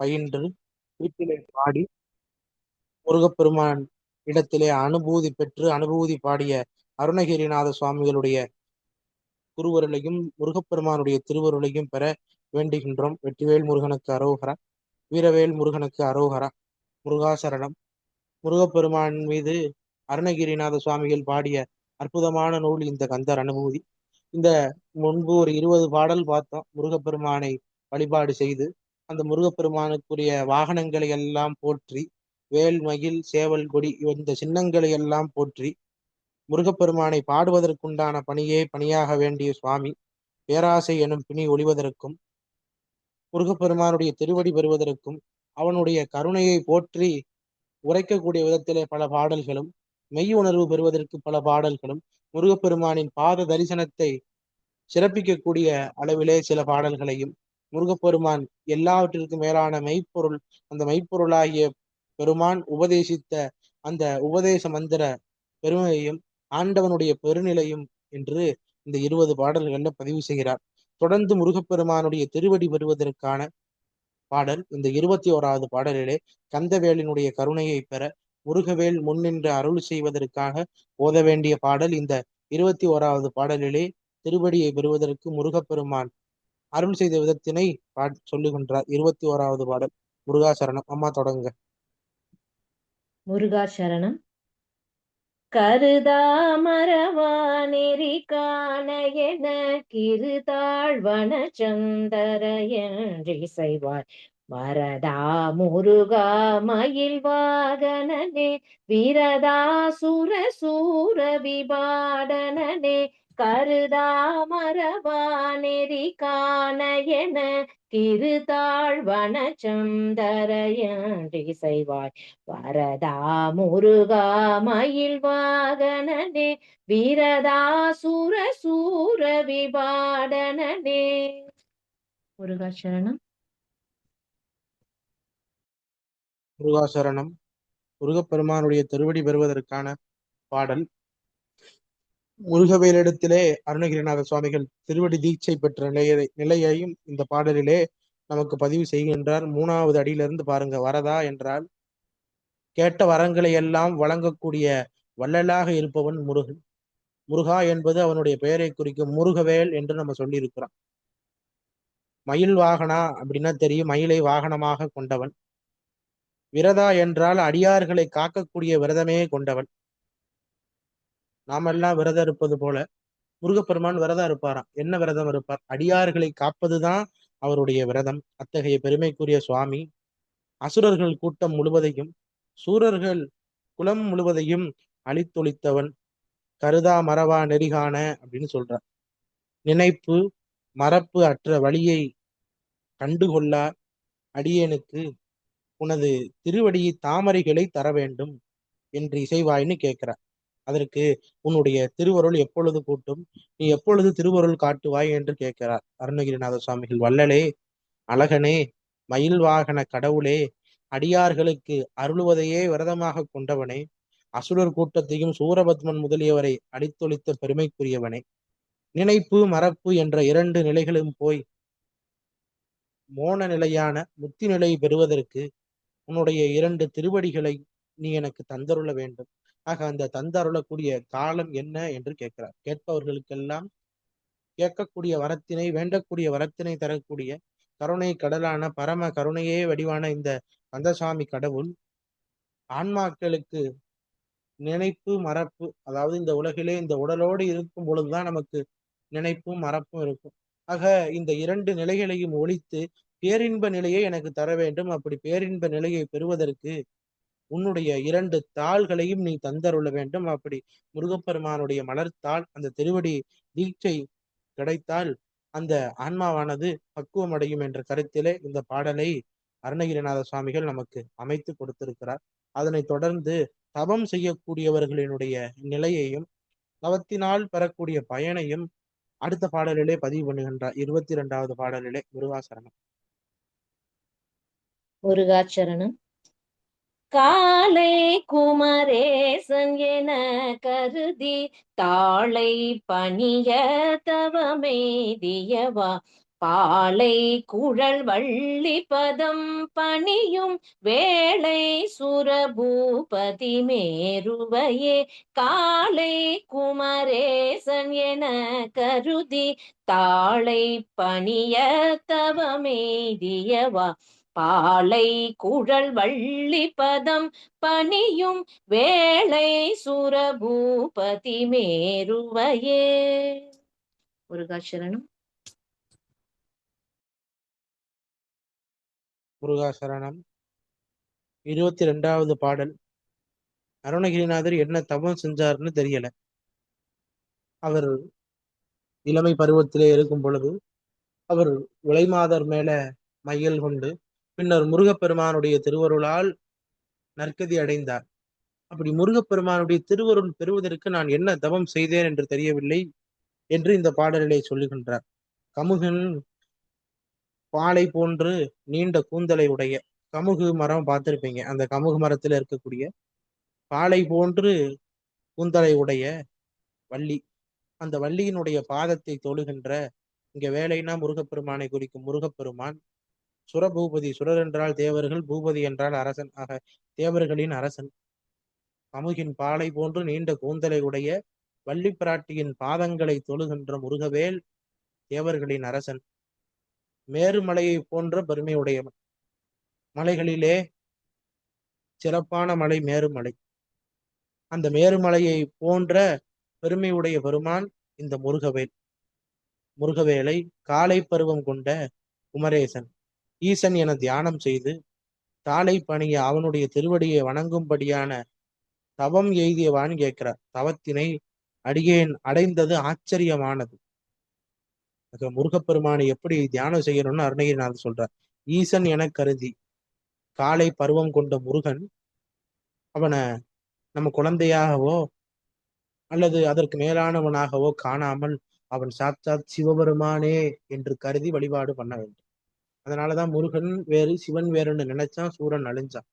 பயின்று வீட்டிலே பாடி முருகப்பெருமான் இடத்திலே அனுபூதி பெற்று அனுபூதி பாடிய அருணகிரிநாத சுவாமிகளுடைய குருவருளையும் முருகப்பெருமானுடைய திருவருளையும் பெற வேண்டுகின்றோம். வெற்றிவேல் முருகனுக்கு அரோகரா, வீரவேல் முருகனுக்கு அரோகரா, முருகாசரணம். முருகப்பெருமான் மீது அருணகிரிநாத சுவாமிகள் பாடிய அற்புதமான நூல் இந்த கந்தர் அனுபூதி. இந்த முன்பு ஒரு 20 பாடல் பார்த்தோம். முருகப்பெருமானை வழிபாடு செய்து அந்த முருகப்பெருமானுக்குரிய வாகனங்களை எல்லாம் போற்றி, வேல் மகிழ் சேவல் கொடி இந்த சின்னங்களை எல்லாம் போற்றி முருகப்பெருமானை பாடுவதற்குண்டான பணியே பணியாக வேண்டிய சுவாமி பேராசை எனும் பிணி ஒழிவதற்கும் முருகப்பெருமானுடைய திருவடி பெறுவதற்கும் அவனுடைய கருணையை போற்றி உரைக்கக்கூடிய விதத்திலே பல பாடல்களும், மெய் உணர்வு பெறுவதற்கு பல பாடல்களும், முருகப்பெருமானின் பாத தரிசனத்தை சிறப்பிக்கக்கூடிய அளவிலே சில பாடல்களையும், முருகப்பெருமான் எல்லாவற்றிற்கும் மேலான மெய்ப்பொருள், அந்த மெய்ப்பொருளாகிய பெருமான் உபதேசித்த அந்த உபதேச மந்திர பெருமையையும் ஆண்டவனுடைய பெருநிலையும் என்று இந்த 20 பாடல்கள்ல பதிவு செய்கிறார். தொடர்ந்து முருகப்பெருமானுடைய திருவடி பெறுவதற்கான பாடல் இந்த 21வது பாடலிலே கந்தவேலினுடைய கருணையை பெற முருகவேல் முன்னின்று அருள் செய்வதற்காக ஓத வேண்டிய பாடல் இந்த 21வது பாடலிலே திருவடியை பெறுவதற்கு முருகப்பெருமான் அருள் செய்த விதத்தினை சொல்லுகின்றார். 21வது பாடல். முருகாசரணம். அம்மா தொடங்க. முருகாசரணம். கருதாமரவா நெறி காண என கிருதாழ்வன சந்தர என்றிசைவாய் வரதா முருகா மயில் வாகனனே வீரதாசுர சூர விபாடனனே கருதாமரவா நெறி காண என கிருதாழ்வன சந்தர என்றிசைவாய் வரதா முருகா மயில் வாகனனே வீரதாசுர சூர விபாடனனே. முருகாசரணம். முருகாசரணம். முருகப்பெருமானுடைய திருவடி பெறுவதற்கான பாடல். முருகவேலிடத்திலே அருணகிரிநாத சுவாமிகள் திருவடி தீட்சை பெற்ற நிலையையும் இந்த பாடலிலே நமக்கு பதிவு செய்கின்றார். 3வது அடியிலிருந்து பாருங்க. வரதா என்றால் கேட்ட வரங்களை எல்லாம் வழங்கக்கூடிய வள்ளலாக இருப்பவன் முருகன். முருகா என்பது அவனுடைய பெயரை குறிக்கும். முருகவேல் என்று நம்ம சொல்லி இருக்கிறோம். மயில் வாகனா அப்படின்னா தெரியும், மயிலை வாகனமாக கொண்டவன். விரதா என்றால் அடியார்களை காக்கக்கூடிய விரதமே கொண்டவன். நாமெல்லாம் விரதம் இருப்பது போல முருகப்பெருமான் விரதம் இருப்பாராம். என்ன விரதம் இருப்பார்? அடியார்களை காப்பதுதான் அவருடைய விரதம். அத்தகைய பெருமைக்குரிய சுவாமி அசுரர்கள் கூட்டம் முழுவதையும் சூரர்கள் குலம் முழுவதையும் அழித்தொழித்தவன். கருதா மறவா நெறிகான அப்படின்னு சொல்றார். நினைப்பு மறப்பு அற்ற வழியை கண்டுகொள்ளா அடியேனுக்கு உனது திருவடியை தாமரைகளை தர வேண்டும் என்று இசைவாயின்னு கேட்கிறார். அதற்கு உன்னுடைய திருவருள் எப்பொழுது கூட்டும், நீ எப்பொழுது திருவருள் காட்டுவாய் என்று கேட்கிறார் அருணகிரிநாத சுவாமிகள். வள்ளலே, அழகனே, மயில் வாகன கடவுளே, அடியார்களுக்கு அருளுவதையே விரதமாக கொண்டவனே, அசுரர் கூட்டத்தையும் சூரபத்மன் முதலியவரை அடித்தொழித்த பெருமைக்குரியவனே, நினைப்பு மறப்பு என்ற 2 நிலைகளும் போய் மோன நிலையான முத்தி நிலை பெறுவதற்கு உன்னுடைய 2 திருவடிகளை நீ எனக்கு தந்தருள வேண்டும். ஆக அந்த தந்தருளக்கூடிய காலம் என்ன என்று கேட்கிறார். கேட்பவர்களுக்கெல்லாம் கேட்கக்கூடிய வரத்தினை, வேண்டக்கூடிய வரத்தினை தரக்கூடிய கருணை கடலான பரம கருணையே வடிவான இந்த கந்தசாமி கடவுள் ஆன்மாக்களுக்கு நினைப்பு மறப்பு, அதாவது இந்த உலகிலே இந்த உடலோடு இருக்கும் பொழுதுதான் நமக்கு நினைப்பும் மறப்பும் இருக்கும். ஆக இந்த 2 நிலைகளையும் ஒழித்து பேரின்ப நிலையை எனக்கு தர வேண்டும். அப்படி பேரின்ப நிலையை பெறுவதற்கு உன்னுடைய 2 தாள்களையும் நீ தந்தருள வேண்டும். அப்படி முருகப்பெருமானுடைய மலர்த்தாள் அந்த திருவடி தீட்சை கிடைத்தால் அந்த ஆன்மாவானது பக்குவம் அடையும் என்ற கருத்திலே இந்த பாடலை அருணகிரிநாத சுவாமிகள் நமக்கு அமைத்து கொடுத்திருக்கிறார். அதனை தொடர்ந்து தவம் செய்யக்கூடியவர்களினுடைய நிலையையும் தவத்தினால் பெறக்கூடிய பயனையும் அடுத்த பாடலிலே பதிவு பண்ணுகின்றார். 22வது பாடலிலே. முருகாசரணம். முருகாச்சரணம். காலை குமரேசன் என கருதி தாளை பணிய தவமெய்தியவா பாலை குழல் வள்ளி பதம் பணியும் வேளை சுரபூபதி மேருவையே காலை குமரேசன் என கருதி தாளை பணிய தவமேதியவா பாலை குழல் வள்ளி பதம் பணியும் வேளை சுரபூபதி மேருவையே. முருகாசரணம். முருகாசரணம். 22வது பாடல். அருணகிரிநாதர் என்ன தவம் செஞ்சாருன்னு தெரியல. அவர் இளமை பருவத்திலே இருக்கும் பொழுது அவர் உலைமாதர் மேல மையல் கொண்டு பின்னர் முருகப்பெருமானுடைய திருவருளால் நற்கதி அடைந்தார். அப்படி முருகப்பெருமானுடைய திருவருள் பெறுவதற்கு நான் என்ன தவம் செய்தேன் என்று தெரியவில்லை என்று இந்த பாடலிலே சொல்லுகின்றார். கமுகன் பாலை போன்று நீண்ட கூந்தலை உடைய கமுகு மரம் பார்த்திருப்பீங்க. அந்த கமுகு மரத்துல இருக்கக்கூடிய பாலை போன்று கூந்தலை உடைய வள்ளி, அந்த வள்ளியினுடைய பாதத்தை தொழுகின்ற, இங்க வேலைனா முருகப்பெருமானை குறிக்கும் முருகப்பெருமான். சுரபூபதி, சுரர் என்றால் தேவர்கள், பூபதி என்றால் அரசன், ஆக தேவர்களின் அரசன். கமுகின் பாலை போன்று நீண்ட கூந்தலை உடைய வள்ளி பிராட்டியின் பாதங்களை தொழுகின்ற முருகவேல் தேவர்களின் அரசன். மேருமலையை போன்ற பெருமையுடையவன். மலைகளிலே சிறப்பான மலை மேருமலை. அந்த மேருமலையை போன்ற பெருமையுடைய பெருமான் இந்த முருகவேல். முருகவேலை காலை பருவம் கொண்ட குமரேசன் ஈசன் என தியானம் செய்து தாளை பணிய அவனுடைய திருவடியை வணங்கும்படியான தவம் எய்தியவான்னு கேட்கிறார். தவத்தினை அடியேன் அடைந்தது ஆச்சரியமானது. முருகப்பெருமானை எப்படி தியானம் செய்யணும்னு அருணகிரிநாதர் சொல்றார். ஈசன் என கருதி காலை பருவம் கொண்ட முருகன் அவனை நம்ம குழந்தையாகவோ அல்லது அதற்கு மேலானவனாகவோ காணாமல் அவன் சாட்சாத் சிவபெருமானே என்று கருதி வழிபாடு பண்ண வேண்டும். அதனாலதான் முருகன் வேறு சிவன் வேறுன்னு நினைச்சான், சூரன் அழிஞ்சான்.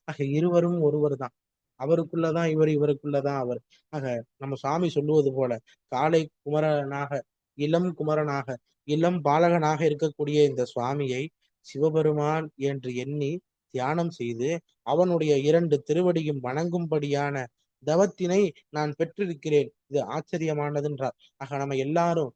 ஆக இருவரும் ஒருவர் தான். அவருக்குள்ளதான் இவர், இவருக்குள்ளதான் அவர். ஆக நம்ம சாமி சொல்லுவது போல காலை குமரனாக, இளம் குமரனாக, இளம் பாலகனாக இருக்கக்கூடிய இந்த சுவாமியை சிவபெருமான் என்று எண்ணி தியானம் செய்து அவனுடைய 2 திருவடியும் வணங்கும்படியான தவத்தினை நான் பெற்றிருக்கிறேன். இது ஆச்சரியமானதுன்றார். ஆக நம்ம எல்லாரும்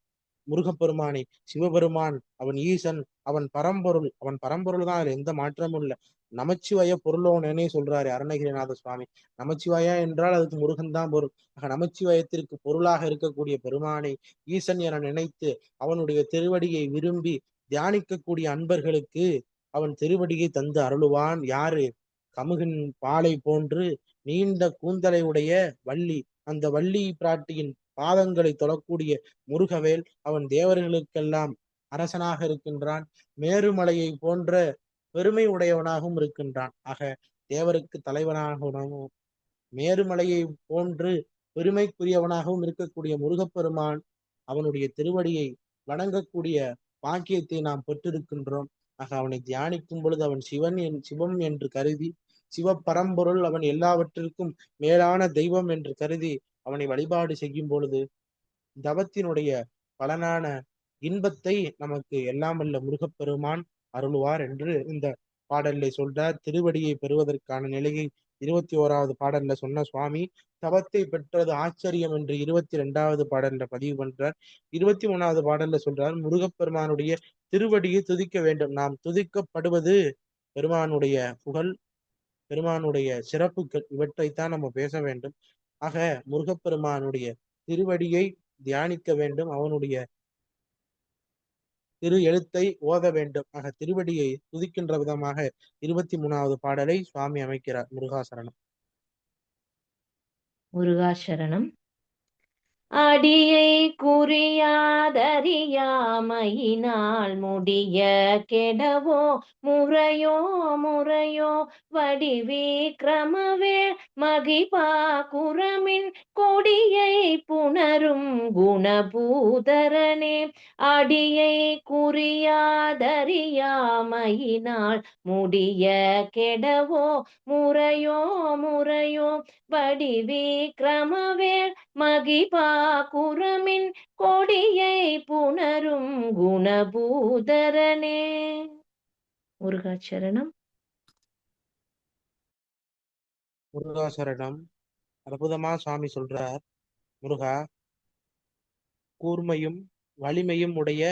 முருகப்பெருமானை, சிவபெருமான் அவன் ஈசன், அவன் பரம்பொருள், அவன் பரம்பொருள் தான், அதுல எந்த மாற்றமும் இல்லை. நமச்சிவாய பொருளோனே சொல்றாரு அருணகிரிநாத சுவாமி. நமச்சிவாயா என்றால் அதுக்கு முருகன் தான் பொருள். ஆக நமச்சிவாயத்திற்கு பொருளாக இருக்கக்கூடிய பெருமானை ஈசன் என நினைத்து அவனுடைய திருவடியை விரும்பி தியானிக்கக்கூடிய அன்பர்களுக்கு அவன் திருவடியை தந்து அருளுவான். யாரு? கமுகின் பாலை போன்று நீண்ட கூந்தலை உடைய வள்ளி, அந்த வள்ளி பிராட்டியின் பாதங்களை தொழக்கூடிய முருகவேல் அவன் தேவர்களுக்கெல்லாம் அரசனாக இருக்கின்றான். மேருமலையை போன்ற பெருமை உடையவனாகவும் இருக்கின்றான். ஆக தேவருக்கு தலைவனாகவும் மேருமலையை போன்று பெருமைக்குரியவனாகவும் இருக்கக்கூடிய முருகப்பெருமான் அவனுடைய திருவடியை வணங்கக்கூடிய பாக்கியத்தை நாம் பெற்றிருக்கின்றோம். ஆக அவனை தியானிக்கும் பொழுது அவன் சிவம் என்று கருதி, சிவபரம்பொருள், அவன் எல்லாவற்றிற்கும் மேலான தெய்வம் என்று கருதி அவனை வழிபாடு செய்யும் பொழுது தவத்தினுடைய பலனான இன்பத்தை நமக்கு எல்லாம் வல்ல முருகப்பெருமான் அருள்வார் என்று இந்த பாடல்ல சொல்றார். திருவடியை பெறுவதற்கான நிலையை 21வது பாடல்ல சொன்ன சுவாமி தவத்தை பெற்றது ஆச்சரியம் என்று 22வது பாடல்ல பதிவு பண்றார். 23வது பாடல்ல சொல்றார், முருகப்பெருமானுடைய திருவடியை துதிக்க வேண்டும். நாம் துதிக்கப்படுவது பெருமானுடைய புகழ், பெருமானுடைய சிறப்புகள், இவற்றைத்தான் நம்ம பேச வேண்டும். ஆக முருகப்பெருமானுடைய திருவடியை தியானிக்க வேண்டும், அவனுடைய திரு எழுத்தை ஓத வேண்டும். ஆக திருவடியை துதிக்கின்ற விதமாக 23வது பாடலை சுவாமி அமைக்கிறார். முருகாசரணம். முருகாசரணம். அடியை குறியாதறியாமையினால் முடிய கெடவோ முறையோ முறையோ வடிவிக்கிரமவேள் மகிபா குரமின் கொடியை புணரும் குணபூதரனே அடியை குறியாதறியாமையினால் முடிய கெடவோ முறையோ முறையோ வடிவிக்கிரமவேள் மகிபா குரமின் கொடியை புணரும் குணபூதரனே. முருகாச்சரணம். முருகாசரணம். அற்புதமா சுவாமி சொல்றார். முருகா, கூர்மையும் வலிமையும் உடைய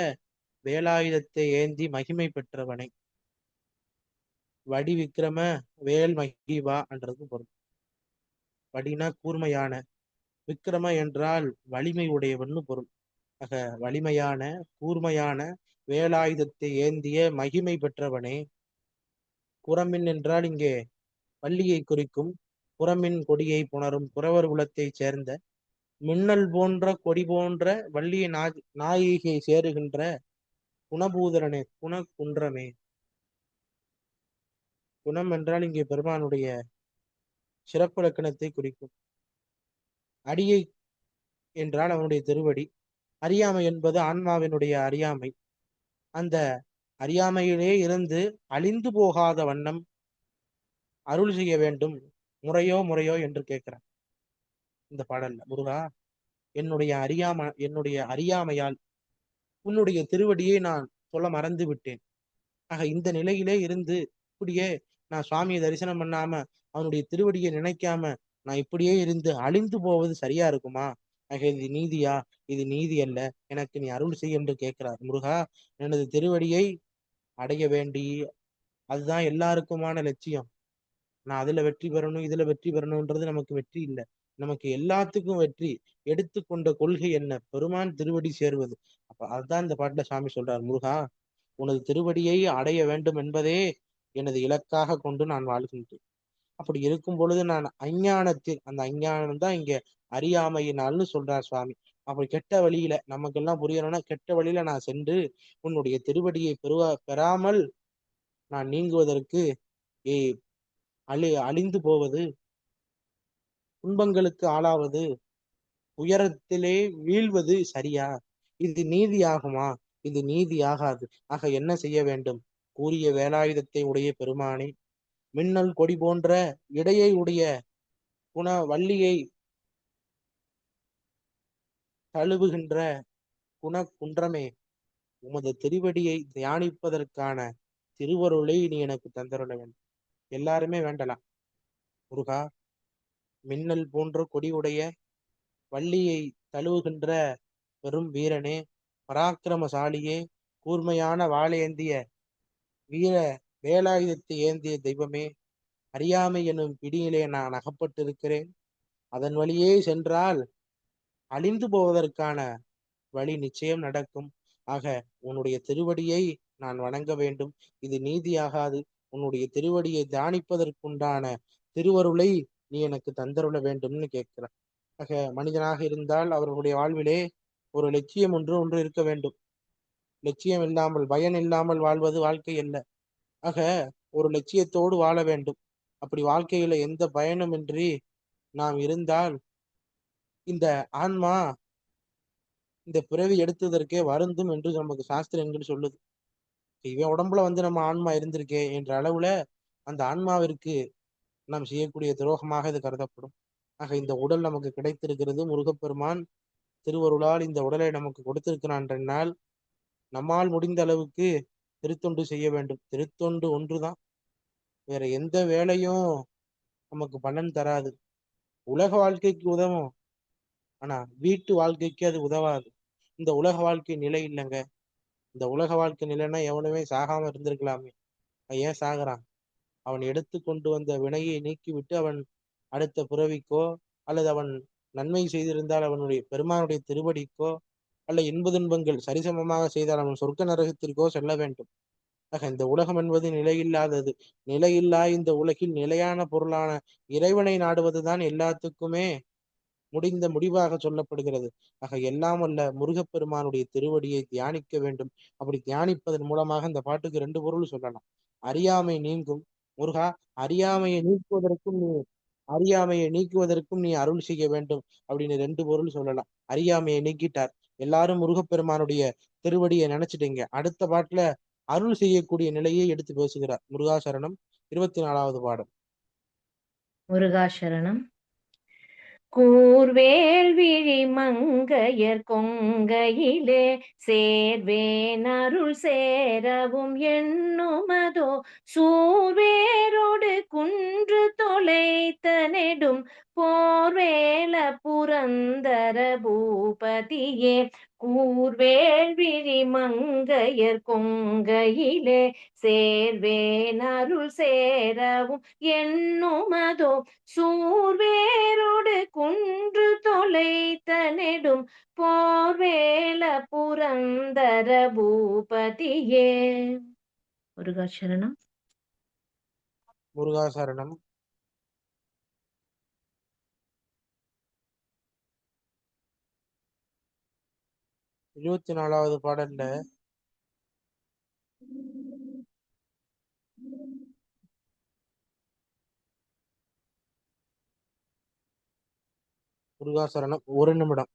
வேலாயுதத்தை ஏந்தி மகிமை பெற்றவனை. வடி விக்ரம வேல் மகிவா என்றது பொருள். வடினா கூர்மையான, விக்ரம என்றால் வலிமை உடையவன்னு பொருள். ஆக வலிமையான கூர்மையான வேலாயுதத்தை ஏந்திய மகிமை பெற்றவனே. குரமின் என்றால் இங்கே வள்ளியை குறிக்கும். புறமின் கொடியை புணரும் புறவர் குலத்தைச் சேர்ந்த மின்னல் போன்ற கொடி போன்ற வள்ளியை நாயகியை சேருகின்ற குணபூதரனே, குணகுன்றமே. குணம் என்றால் இங்கே பெருமானுடைய சிறப்பிலக்கணத்தை குறிக்கும். அடியை என்றால் அவனுடைய திருவடி. அறியாமை என்பது ஆன்மாவினுடைய அறியாமை. அந்த அறியாமையிலே இருந்து அழிந்து போகாத வண்ணம் அருள் செய்ய வேண்டும், முறையோ முறையோ என்று கேட்கிறார் இந்த பாடல்ல. முருகா, என்னுடைய அறியாமையால் உன்னுடைய திருவடியை நான் சொல்ல மறந்து விட்டேன். ஆக இந்த நிலையிலே இருந்து இப்படியே நான் சுவாமியை தரிசனம் பண்ணாம அவனுடைய திருவடியை நினைக்காம நான் இப்படியே இருந்து அழிந்து போவது சரியா இருக்குமா? ஆக இது நீதியா? இது நீதி அல்ல, எனக்கு நீ அருள் செய் என்று கேட்கிறார். முருகா, எனது திருவடியை அடைய வேண்டி, அதுதான் எல்லாருக்குமான லட்சியம். நான் அதுல வெற்றி பெறணும், இதுல வெற்றி பெறணும்ன்றது நமக்கு வெற்றி இல்லை. நமக்கு எல்லாத்துக்கும் வெற்றி. எடுத்துக்கொண்ட கொள்கை என்ன? பெருமான் திருவடி சேர்வது. அப்ப அதுதான் இந்த பாட்டுல சாமி சொல்றார். முருகா, உனது திருவடியை அடைய வேண்டும் என்பதே எனது இலக்காக கொண்டு நான் வாழ்கின்றேன். அப்படி இருக்கும் பொழுது நான் அஞ்ஞானத்தில், அந்த அஞ்ஞானம் தான் இங்க அறியாமையினால்னு சொல்றார் சுவாமி. அப்படி கெட்ட வழியில, நமக்கெல்லாம் புரியணும்னா, கெட்ட வழியில நான் சென்று உன்னுடைய திருவடியை பெறாமல் நான் நீங்குவதற்கு அழிந்து போவது, துன்பங்களுக்கு ஆளாவது, உயரத்திலே வீழ்வது சரியா? இது நீதி ஆகுமா? இது நீதி ஆகாது. ஆக என்ன செய்ய வேண்டும்? கூறிய வேலாயுதத்தை உடைய பெருமானே, மின்னல் கொடி போன்ற இடையை உடைய வள்ளியை தழுவுகின்ற குன்றமே, உமது திருவடியை தியானிப்பதற்கான திருவருளை நீ எனக்கு தந்தருள வேண்டும். எல்லாருமே வேண்டலாம். முருகா, மின்னல் போன்ற கொடியுடைய வள்ளியை தழுவுகின்ற பெரும் வீரனே, பராக்கிரமசாலியே, கூர்மையான வாளேந்திய வீர வேலாயுதத்தை ஏந்திய தெய்வமே, அறியாமை எனும் பிடியிலே நான் அகப்பட்டிருக்கிறேன். அதன் வழியே சென்றால் அழிந்து போவதற்கான வழி நிச்சயம் நடக்கும். ஆக உன்னுடைய திருவடியை நான் வணங்க வேண்டும். இது நீதியாகாது. உன்னுடைய திருவடியை தியானிப்பதற்குண்டான திருவருளை நீ எனக்கு தந்தருள வேண்டும்னு கேட்கிறார். ஆக மனிதனாக இருந்தால் அவர்களுடைய வாழ்விலே ஒரு லட்சியம் ஒன்று இருக்க வேண்டும். லட்சியம் இல்லாமல், பயன் இல்லாமல் வாழ்வது வாழ்க்கை அல்ல. ஆக ஒரு லட்சியத்தோடு வாழ வேண்டும். அப்படி வாழ்க்கையில எந்த பயனுமின்றி நாம் இருந்தால் இந்த ஆன்மா இந்த பிறவி எடுத்ததற்கே வருந்தும் என்று நமக்கு சாஸ்திரங்கள் சொல்லுது. இவன் உடம்புல நம்ம ஆன்மா இருந்திருக்கே என்ற அளவுல அந்த ஆன்மாவிற்கு நாம் செய்யக்கூடிய துரோகமாக இது கருதப்படும். ஆக இந்த உடல் நமக்கு கிடைத்திருக்கிறது. முருகப்பெருமான் திருவருளால் இந்த உடலை நமக்கு கொடுத்திருக்கிறான் என்றால் நம்மால் முடிந்த அளவுக்கு திருத்தொண்டு செய்ய வேண்டும். திருத்தொண்டு ஒன்றுதான், வேற எந்த வேலையும் நமக்கு பலன் தராது. உலக வாழ்க்கைக்கு உதவும், ஆனா வீட்டு வாழ்க்கைக்கு அது உதவாது. இந்த உலக வாழ்க்கை நிலை இல்லைங்க. இந்த உலக வாழ்க்கை நிலைன்னா எவனுமே சாகாம இருந்திருக்கலாமே. ஏன் சாகுறான்? அவன் எடுத்து கொண்டு வந்த வினையை நீக்கிவிட்டு அவன் அடுத்த பிறவிக்கோ, அல்லது அவன் நன்மை செய்திருந்தால் அவனுடைய பெருமானுடைய திருவடிக்கோ, அல்ல இன்ப துன்பங்கள் சரிசமமாக செய்தால் அவன் சொர்க்க நரகத்திற்கோ செல்ல வேண்டும். ஆக இந்த உலகம் என்பது நிலையில்லாதது. நிலையில்லா இந்த உலகில் நிலையான பொருளான இறைவனை நாடுவதுதான் எல்லாத்துக்குமே முடிவாக சொல்லப்படுகிறது. ஆக எல்லாம் அல்ல முருகப்பெருமானுடைய திருவடியை தியானிக்க வேண்டும். அப்படி தியானிப்பதன் மூலமாக இந்த பாட்டுக்கு 2 பொருள் சொல்லலாம். அறியாமை நீங்கும். முருகா, அறியாமையை நீக்குவதற்கும் நீ அருள் செய்ய வேண்டும் அப்படின்னு 2 பொருள் சொல்லலாம். அறியாமையை நீக்கிட்டார். எல்லாரும் முருகப்பெருமானுடைய திருவடியை நினைச்சிட்டீங்க. அடுத்த பாட்டுல அருள் செய்யக்கூடிய நிலையை எடுத்து பேசுகிறார். முருகாசரணம் 24வது பாடல். முருகாசரணம். கூர்வேல் விழி மங்கையர் கொங்கையிலே சேர்வேன் அருள் சேரவும் எண்ணுமதோ சூர்வேரோடு குன்று தொலைத்த நெடும் போர்வேல புரந்தர பூபதியே கூர்வேல் விழி மங்கையர் கொங்கையிலே சேர்வேன் அருள் சேரவும் எண்ணுமதோ சூர்வேரோடு குன்று தொலைத்த நெடும் போர்வேல புரந்தர பூபதியே. முருகாசரணம். முருகாசரணம். 24வது பாடல்ல முருகாசரணம் 1 நிமிடம்.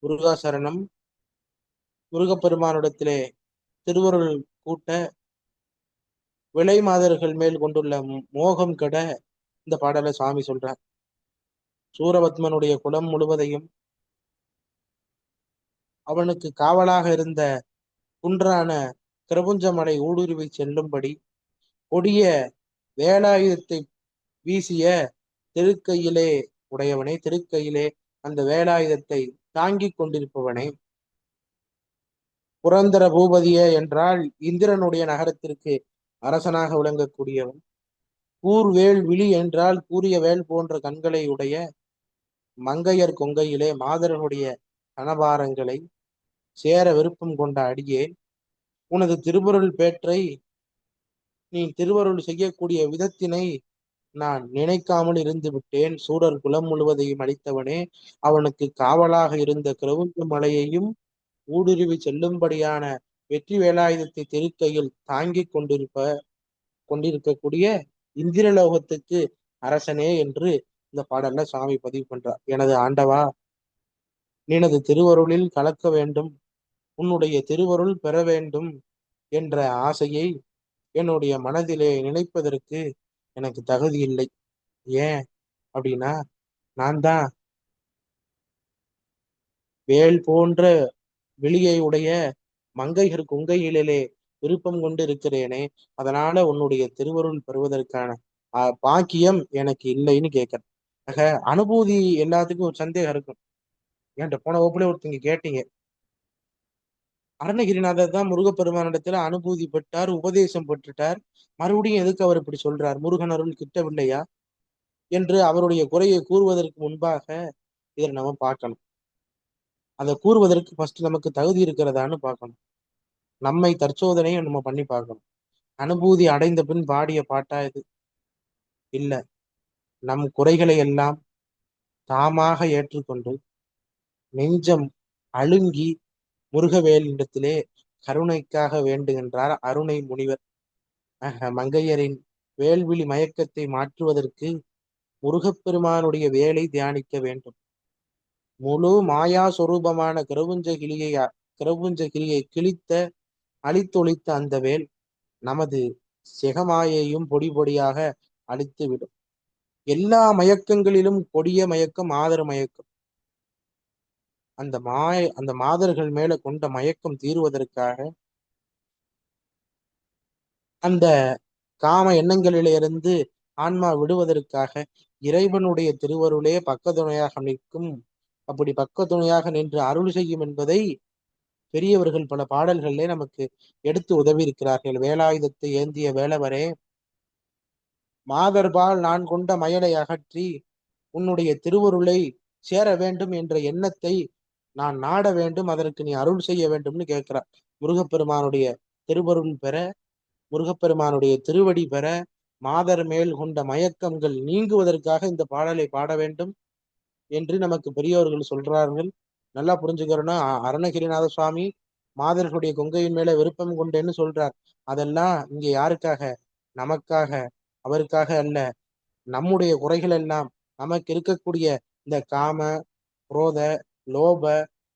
முருகாசரணம். முருகப்பெருமானிடத்திலே திருவருள் கூட்ட விலை மாதர்கள் மேல் கொண்டுள்ள மோகம் கெட இந்த பாடலை சுவாமி சொல்றார். சூரபத்மனுடைய குலம் முழுவதையும் அவனுக்கு காவலாக இருந்த குன்றான கிரபுஞ்சமலை ஊடுருவி செல்லும்படி கொடிய வேலாயுதத்தை வீசிய திருக்கையிலே உடையவனே, திருக்கையிலே அந்த வேலாயுதத்தை தாங்கிக் கொண்டிருப்பவனே, புரந்தர பூபதியே என்றால் இந்திரனுடைய நகரத்திற்கு அரசனாக விளங்கக்கூடியவன். கூர்வேல் விழி என்றால் கூரிய வேல் போன்ற கண்களை உடைய மங்கையர் கொங்கையிலே மாதர்களுடைய கனபாரங்களை சேர விருப்பம் கொண்ட அடியே, உனது திருவருள் பேற்றை நீ திருவருள் செய்யக்கூடிய விதத்தினை நான் நினைக்காமல் இருந்து விட்டேன். சூரர் குலம் முழுவதையும் அளித்தவனே, அவனுக்கு காவலாக இருந்த கிரவுஞ்ச மலையையும் ஊடுருவி செல்லும்படியான வெற்றி வேலாயுதத்தை திருக்கையில் தாங்கிக் கொண்டிருக்கக்கூடிய இந்திரலோகத்துக்கு அரசனே என்று இந்த பாடல்ல சுவாமி பதிவு பண்றார். எனது ஆண்டவா, நினது திருவருளில் கலக்க வேண்டும், உன்னுடைய திருவருள் பெற வேண்டும் என்ற ஆசையை என்னுடைய மனதிலே நினைப்பதற்கு எனக்கு தகுதி இல்லை. ஏன் அப்படின்னா, நான் தான் வேல் போன்ற விழியை உடைய மங்கையர் கொங்கையிலே விருப்பம் கொண்டு இருக்கிறேனே, அதனால உன்னுடைய திருவருள் பெறுவதற்கான பாக்கியம் எனக்கு இல்லைன்னு கேட்கிறேன். ஆக அனுபூதி எல்லாத்துக்கும் ஒரு சந்தேகம் இருக்கும். என்கிட்ட போன வகுப்புல ஒருத்தங்க கேட்டீங்க, அருணகிரிநாதர் தான் முருகப்பெருமானிடத்துல அனுபூதி பெற்றார், உபதேசம் பெற்றுட்டார், மறுபடியும் எதுக்கு அவர் இப்படி சொல்றார், முருகன் அருள் கிட்டவில்லையா என்று அவருடைய குறையை கூறுவதற்கு முன்பாக இதை நம்ம பார்க்கணும். அதை கூறுவதற்கு ஃபர்ஸ்ட் நமக்கு தகுதி இருக்கிறதான்னு பார்க்கணும். நம்மை தற்சோதனையை நம்ம பண்ணி பார்க்கணும். அனுபூதி அடைந்த பின் பாடிய பாட்டா இது இல்ல. நம் குறைகளை எல்லாம் தாமாக ஏற்றுக்கொண்டு நெஞ்சம் அழுங்கி முருகவேலிடத்திலே கருணைக்காக வேண்டுகின்றார் அருணை முனிவர். மங்கையரின் வேல்விழி மயக்கத்தை மாற்றுவதற்கு முருகப்பெருமானுடைய வேலை தியானிக்க வேண்டும். முழு மாயா சொரூபமான கிரவுஞ்சகிரியை கிழித்த அழித்தொழித்த அந்த வேல் நமது செகமாயையும் பொடி பொடியாக அழித்து விடும். எல்லா மயக்கங்களிலும் கொடிய மயக்கம் ஆதர மயக்கம். அந்த மாதர்கள் மேல கொண்ட மயக்கம் தீர்வதற்காக, அந்த காம எண்ணங்களிலிருந்து ஆன்மா விடுவதற்காக இறைவனுடைய திருவருளே பக்கத்துணையாக நிற்கும். அப்படி பக்கத்துணையாக நின்று அருள் செய்யும் என்பதை பெரியவர்கள் பல பாடல்களிலே நமக்கு எடுத்து உதவி இருக்கிறார்கள். வேலாயுதத்தை ஏந்திய வேலவரே, மாதர்பால் நான் கொண்ட மயலை அகற்றி உன்னுடைய திருவருளை சேர வேண்டும் என்ற எண்ணத்தை நான் நாட வேண்டும், அதற்கு நீ அருள் செய்ய வேண்டும்னு கேட்கிறார். முருகப்பெருமானுடைய திருவருள் பெற, முருகப்பெருமானுடைய திருவடி பெற, மாதர் மேல் கொண்ட மயக்கங்கள் நீங்குவதற்காக இந்த பாடலை பாட வேண்டும் என்று நமக்கு பெரியவர்கள் சொல்றார்கள். நல்லா புரிஞ்சுக்கிறோன்னா, அருணகிரிநாத சுவாமி மாதர்களுடைய கொங்கையின் மேல விருப்பம் கொண்டேன்னு சொல்றார். அதெல்லாம் இங்க யாருக்காக? நமக்காக. அவருக்காக அல்ல. நம்முடைய குறைகள் எல்லாம், நமக்கு இருக்கக்கூடிய இந்த காம, குரோத, லோப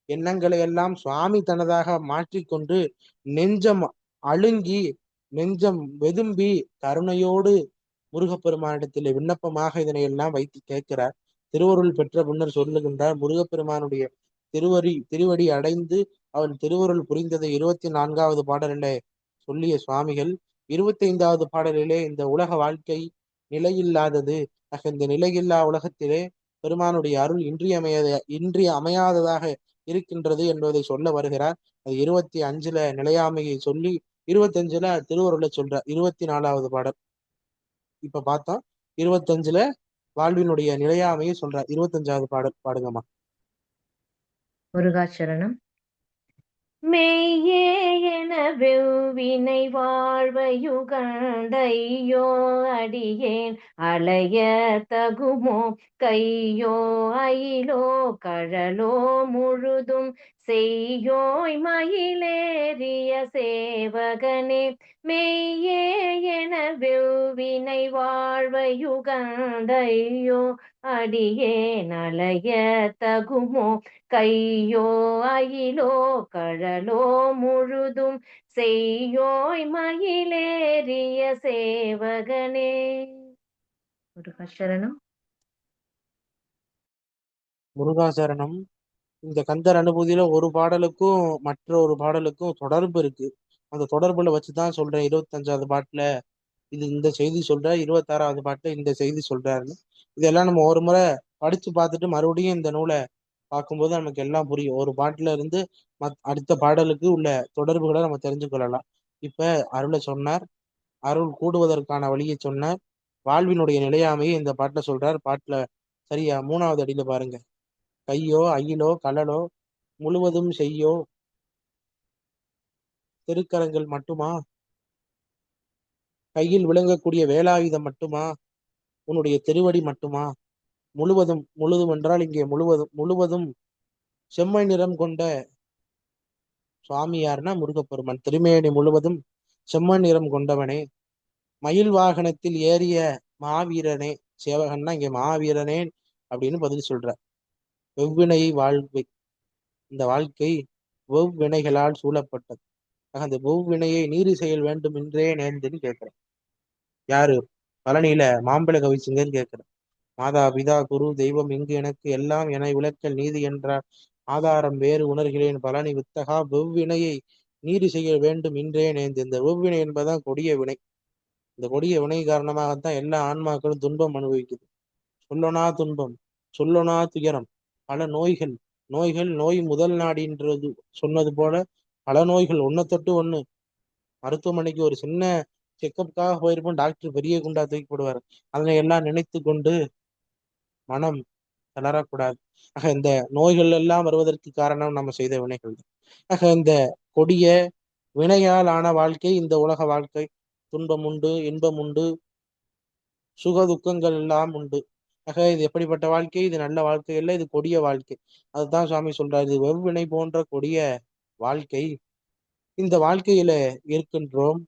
எண்ணங்களை எல்லாம் சுவாமி தனதாக மாற்றிக்கொண்டு நெஞ்சம் அழுங்கி, நெஞ்சம் வெதும்பி கருணையோடு முருகப்பெருமானிடத்தில் விண்ணப்பமாக இதனை எல்லாம் வைத்து கேட்கிறார். திருவருள் பெற்ற பின்னர் சொல்லுகின்றார், முருகப்பெருமானுடைய திருவடி அடைந்து அவன் திருவருள் புரிந்ததை 24வது பாடலிலே சொல்லிய சுவாமிகள் 25வது பாடலிலே இந்த உலக வாழ்க்கை நிலையில்லாதது, இந்த நிலையில்லா உலகத்திலே பெருமானுடைய அருள் இன்றியமையாததாக இருக்கின்றது என்பதை சொல்ல வருகிறார். அது 25ல நிலையாமையை சொல்லி 25ல திருவருளை சொல்றார். 24வது பாடல் இப்ப பார்த்தோம். 25ல வாழ்வினுடைய நிலையாமையை சொல்றார். 25வது பாடல் பாடுங்கம்மா. முருகாச்சரணம். மெய்யே என வெவ்வினை வாழ்வையுகண்டையோ அடியேன் அலைய தகுமோ கையோ அயிலோ கழலோ முழுதும் செய்யோய் மயிலேறிய சேவகனே. மெய்யே என வெவ்வினை வாழ்வையுகண்டையோ அடியேன் அலைய தகுமோ கையோ அயிலோ கழலோ முழுதும் செய்யோய் மயிலேறிய சேவகனே. முருகாசரணம். முருகாசரணம். இந்த கந்தர் அனுபூதியில ஒரு பாடலுக்கும் மற்ற ஒரு பாடலுக்கும் தொடர்பு இருக்கு. அந்த தொடர்புல வச்சுதான் சொல்றேன். 25வது பாட்டுல இது இந்த செய்தி சொல்ற, 26வது பாட்டுல இந்த செய்தி சொல்றாருன்னு. இதெல்லாம் நம்ம ஒரு முறை படிச்சு பார்த்துட்டு மறுபடியும் இந்த நூலை பார்க்கும்போது நமக்கு எல்லாம் புரியும். ஒரு பாட்டுல இருந்து அடுத்த பாடலுக்கு உள்ள தொடர்புகளை நம்ம தெரிஞ்சு கொள்ளலாம். இப்ப அருளை சொன்னார், அருள் கூடுவதற்கான வழியை சொன்னார், வாழ்வினுடைய நிலையாமையை இந்த பாட்டுல சொல்றார். பாட்டுல சரியா 3வது அடியில பாருங்க, கையோ அயிலோ கழலோ முழுவதும் செய்யோ திருக்கரங்கள் மட்டுமா, கையில் விளங்கக்கூடிய வேலாயுதம் மட்டுமா, உன்னுடைய திருவடி மட்டுமா, முழுவதும் முழுதும் என்றால் இங்கே முழுவதும் செம்மை நிறம் கொண்ட சுவாமியார்னா முருகப்பெருமான். திருமேனி முழுவதும் செம்ம நிறம் கொண்டவனே, மயில் வாகனத்தில் ஏறிய மாவீரனே. சேவகன்னா இங்க மாவீரனே அப்படின்னு பதில் சொல்ற. வெவ்வினை வாழ்வை, இந்த வாழ்க்கை வெவ்வினைகளால் சூழப்பட்டது. அந்த வெவ்வினையை நீரி செயல் வேண்டும் என்றே நேர்ந்துன்னு கேட்கிறேன். யாரு? பழனியில மாம்பழ கவிச்சுங்கன்னு கேட்கிறேன். மாதா பிதா குரு தெய்வம் இங்கு எனக்கு எல்லாம் என விளக்கல் நீதி என்றார். ஆதாரம் வேறு உணர்கிறேன் பழனி வித்தகா, வெவ்வினையை நீதி செய்ய வேண்டும் இன்றே நேர்ந்து. இந்த வெவ்வினை என்பதுதான் கொடிய வினை. இந்த கொடிய வினை காரணமாகத்தான் எல்லா ஆன்மாக்களும் துன்பம் அனுபவிக்குது. சொல்லனா துன்பம், சொல்லனா துயரம், பல நோய்கள். நோய் முதல் நாடின்றது சொன்னது போல பல நோய்கள் ஒன்ன தொட்டு ஒண்ணு. மருத்துவமனைக்கு ஒரு சின்ன செக்கப்புக்காக போயிருப்போம், டாக்டர் பெரிய குண்டா தூக்கி போடுவார். அதனை எல்லாம் நினைத்து கொண்டு மனம் தளரக்கூடாது. இந்த நோய்கள் எல்லாம் வருவதற்கு காரணம் நம்ம செய்த வினைகள். இந்த கொடிய வினையால் ஆன வாழ்க்கை இந்த உலக வாழ்க்கை. துன்பம் உண்டு, இன்பம் உண்டு, சுக துக்கங்கள் எல்லாம் உண்டு. இது எப்படிப்பட்ட வாழ்க்கை? இது நல்ல வாழ்க்கை இல்லை, இது கொடிய வாழ்க்கை. அதுதான் சுவாமி சொல்றாரு, இது வெவ்வினை போன்ற கொடிய வாழ்க்கை. இந்த வாழ்க்கையில இருக்கின்றோம்.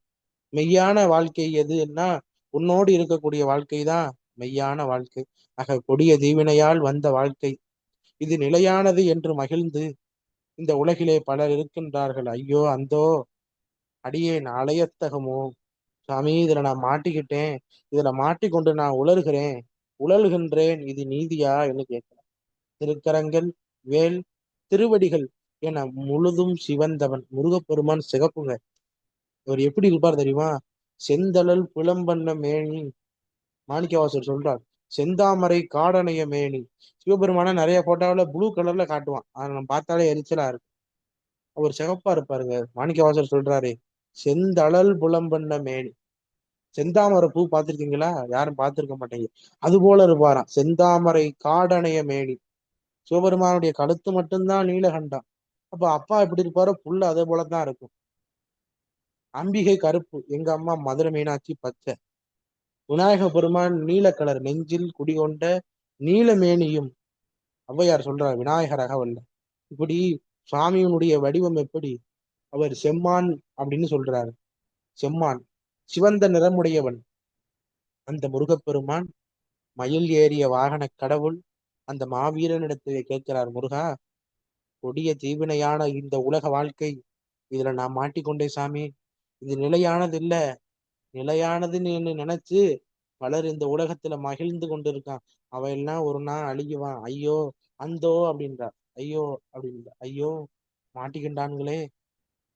மெய்யான வாழ்க்கை எதுன்னா உன்னோடு இருக்கக்கூடிய வாழ்க்கை தான் மெய்யான வாழ்க்கை. கொடிய தீவினையால் வந்த வாழ்க்கை இது நிலையானது என்று மகிழ்ந்து இந்த உலகிலே பலர் இருக்கின்றார்கள். ஐயோ அந்தோ அடியேன் அலையத்தகமோ சாமி, இதுல நான் மாட்டிக்கிட்டேன், இதுல மாட்டிக்கொண்டு நான் உழல்கின்றேன், இது நீதியா என்று கேட்கிறேன். திருக்கரங்கள் வேல் திருவடிகள் என முழுதும் சிவந்தவன் முருகப்பெருமான். சிகப்புங்க. இவர் எப்படி இருப்பார் தெரியுமா? செந்தழல் புலம்பண்ண மேனி. மாணிக்கவாசர் சொல்றார், செந்தாமரை காடனைய மேனி. சிவபெருமான நிறைய போட்டோவில் ப்ளூ கலர்ல காட்டுவான், அதை நம்ம பார்த்தாலே எரிச்சலா இருக்கு. அவர் சிகப்பா இருப்பாருங்க. மாணிக்கவாசர் சொல்றாரு, செந்தழல் புலம்பண்ண மேனி. செந்தாமரை பூ பார்த்திருக்கீங்களா? யாரும் பார்த்திருக்க மாட்டீங்க. அது போல இருப்பாராம். செந்தாமரை காடனைய மேனி. சிவபெருமானுடைய கழுத்து மட்டும்தான் நீலகண்டம். அப்ப அப்பா எப்படி இருப்பாரோ புல்லு அதே போலதான் இருக்கும். அம்பிகை கருப்பு, எங்க அம்மா மதுரை மீனாட்சி பச்சை. விநாயக பெருமான் நீல கலர், நெஞ்சில் குடிகொண்ட நீலமேனியும். ஔவையார் சொல்றார் விநாயகர் அகவல்ல. இப்படி சுவாமியினுடைய வடிவம் எப்படி? அவர் செம்மான் அப்படின்னு சொல்றாரு. செம்மான் சிவந்த நிறமுடையவன். அந்த முருகப்பெருமான் மயில் ஏறிய வாகன கடவுள் அந்த மாவீரனிடத்திலே கேட்கிறார், முருகா, கொடிய தீவினையான இந்த உலக வாழ்க்கை, இதுல நான் மாட்டிக்கொண்டேன் சாமி. இது நிலையானது இல்ல. நிலையானதுன்னு நினைச்சு பலர் இந்த உலகத்துல மகிழ்ந்து கொண்டிருக்கான். அவன் எல்லாம் ஒரு நாள் அழியுவான். ஐயோ அந்தோ அப்படின்றார். ஐயோ அப்படின்றார். ஐயோ மாட்டிக்கின்றான்களே.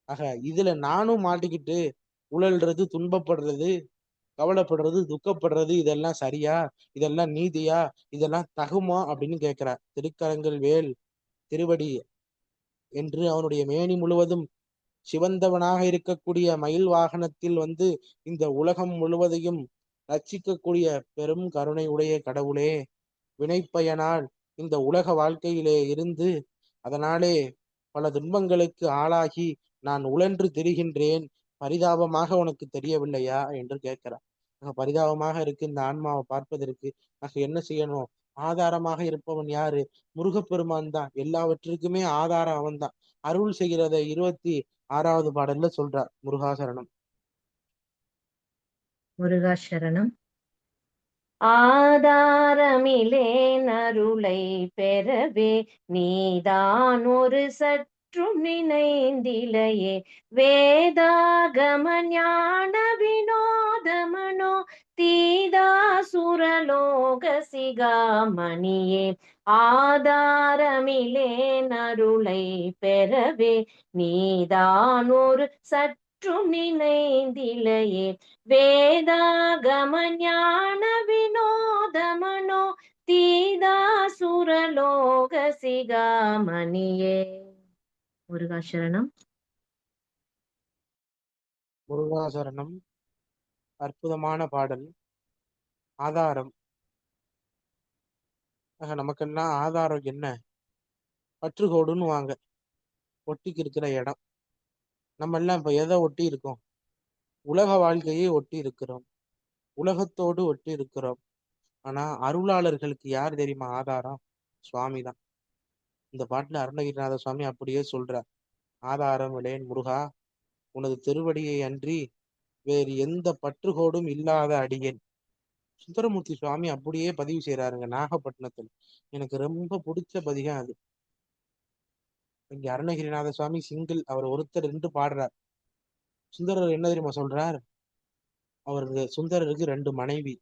ஆக இதுல நானும் மாட்டிக்கிட்டு உழல்றது, துன்பப்படுறது, கவலைப்படுறது, துக்கப்படுறது, இதெல்லாம் சரியா? இதெல்லாம் நீதியா? இதெல்லாம் தகுமா அப்படின்னு கேட்கிறார். திருக்கரங்கள் வேல் திருவடி என்று அவனுடைய மேனி முழுவதும் சிவந்தவனாக இருக்கக்கூடிய மயில் வாகனத்தில் வந்து இந்த உலகம் முழுவதையும் ரட்சிக்கக்கூடிய பெரும் கருணை உடைய கடவுளே, வினைப்பயனால் இந்த உலக வாழ்க்கையிலே இருந்து அதனாலே பல துன்பங்களுக்கு ஆளாகி நான் உழன்று திரிகின்றேன். பரிதாபமாக உனக்கு தெரியவில்லையா என்று கேட்கிறார். பரிதாபமாக இருக்கு இந்த ஆன்மாவை பார்ப்பதற்கு. என்ன செய்யணும்? ஆதாரமாக இருப்பவன் யாரு? முருகப்பெருமான் தான். எல்லாவற்றிற்குமே ஆதாரம் அவன் தான். அருள் செய்கிறத 26வது பாடல்ல சொல்றார். முருகாசரணம். முருகாசரணம். ஆதாரமிலேன் அருளை பெறவே நீதான் ஒரு சற்றும் நினைந்திலையே. வேதாகம ஞான வினோதமனோ தீதாசுரலோக சிகாமணியே. ஆதாரமிலேன் அருளை பெறவே நீதான் ஒரு சற்றும் நினைந்திலையே. வேதாகம ஞான வினோதமனோ தீதாசுரலோக சிகாமணியே. முருகாசரணம். முருகாசரணம் அற்புதமான பாடல். ஆதாரம். நமக்கெல்லாம் ஆதாரம் என்ன? பற்றுகோடுன்னு வாங்க, ஒட்டிக்கு இருக்கிற இடம். நம்ம எல்லாம் இப்ப எதை ஒட்டி இருக்கோம்? உலக வாழ்க்கையை ஒட்டி இருக்கிறோம், உலகத்தோடு ஒட்டி இருக்கிறோம். ஆனா அருளாளர்களுக்கு யார் தெரியுமா ஆதாரம்? சுவாமி தான். இந்த பாட்டுல அருணகிரிநாத சுவாமி அப்படியே சொல்றார். ஆதாரம் இலேன் முருகா, உனது திருவடியை அன்றி வேறு எந்த பற்றுகோடும் இல்லாத அடியேன். சுந்தரமூர்த்தி சுவாமி அப்படியே பதிவு செய்யறாருங்க நாகப்பட்டினத்துல. எனக்கு ரொம்ப பிடிச்ச பதிகம் அது. இங்க அருணகிரிநாத சுவாமி சிங்கிள், அவர் ஒருத்தர் 2 பாடுறார். சுந்தரர் என்ன தெரியுமா சொல்றார்? அவருக்கு சுந்தரருக்கு 2 மனைவி,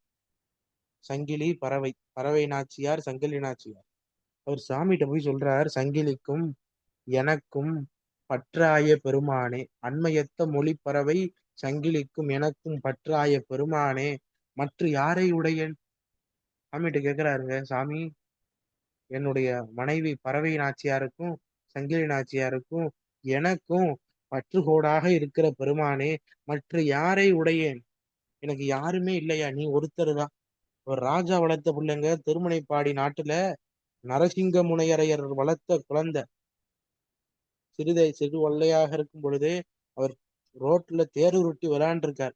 சங்கிலி பறவை. பறவை நாச்சியார், சங்கிலி நாச்சியார். அவர் சாமிகிட்ட போய் சொல்றார், சங்கிலிக்கும் எனக்கும் பற்றாய பெருமானே, அண்மையத்த மொழி பறவை சங்கிலிக்கும் எனக்கும் பற்றாய பெருமானே, மற்ற யாரை உடையன்? சாமிகிட்ட கேட்கிறாருங்க. சாமி, என்னுடைய மனைவி பறவை நாச்சியாருக்கும் சங்கிலி நாச்சியாருக்கும் எனக்கும் பற்றுகோடாக இருக்கிற பெருமானே, மற்ற யாரை உடையேன்? எனக்கு யாருமே இல்லையா? நீ ஒருத்தர் தான். ஒரு ராஜா வளர்த்த பிள்ளைங்க. திருமுனைப்பாடி நாட்டுல நரசிங்க முனையரையர் வளர்த்த குழந்தை. சிறு ஒல்லையாக இருக்கும் பொழுதே அவர் ரோட்ல தேர் உருட்டி விளையாண்டுருக்கார்.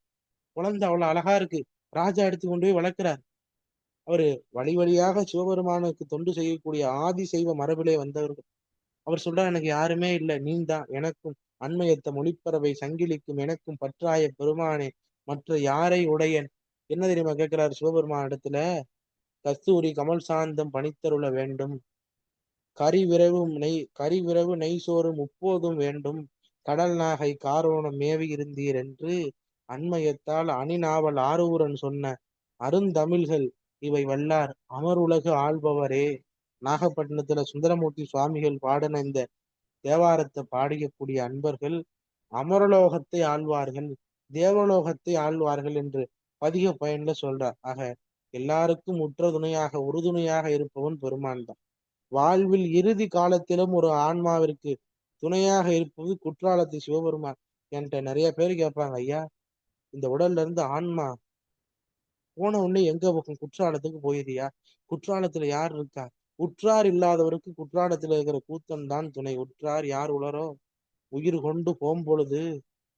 குழந்தை அவ்வளவு அழகா இருக்கு. ராஜா எடுத்து கொண்டு போய் வளர்க்கிறார். அவரு வழி வழியாக சிவபெருமானுக்கு தொண்டு செய்யக்கூடிய ஆதி செய்வ மரபிலே வந்தவர்கள். அவர் சொல்றார், எனக்கு யாருமே இல்லை, நீந்தான். எனக்கும் அண்மையத்த மொழிப்பறவை சங்கிலிக்கும் எனக்கும் பற்றாய பெருமானே, மற்ற யாரை உடையன்? என்ன தெரியுமா கேட்கிறார் சிவபெருமான் இடத்துல? கஸ்தூரி கமல் சாந்தம் பணித்தருள வேண்டும், கரிவிரவு நெய் சோறு முப்போதும் வேண்டும், கடல் நாகை காரோணம் மேவி இருந்தீர் என்று அண்மையத்தால் அணிநாவல் ஆரூரன் சொன்ன அருந்தமிழ்கள் இவை வல்லார் அமருலகு ஆள்பவரே. நாகப்பட்டினத்துல சுந்தரமூர்த்தி சுவாமிகள் பாடின இந்த தேவாரத்தை பாடியக்கூடிய அன்பர்கள் அமரலோகத்தை ஆழ்வார்கள், தேவலோகத்தை ஆழ்வார்கள் என்று பதிக பயன்ல சொல்றார். ஆக எல்லாருக்கும் உற்ற துணையாக உறுதுணையாக இருப்பவன் பெருமான் தான். வாழ்வில் இறுதி காலத்திலும் ஒரு ஆன்மாவிற்கு துணையாக இருப்பது குற்றாலத்து சிவபெருமான். என்கிட்ட நிறைய பேர் கேட்பாங்க, ஐயா, இந்த உடல்ல இருந்து ஆன்மா போன உடனே எங்க போகும்? குற்றாலத்துக்கு போயிரியா? குற்றாலத்துல யார் இருக்கா? உற்றார் இல்லாதவருக்கு குற்றாலத்துல இருக்கிற கூத்தன் தான் துணை. உற்றார் யார் உளரோ உயிர் கொண்டு போகும்பொழுது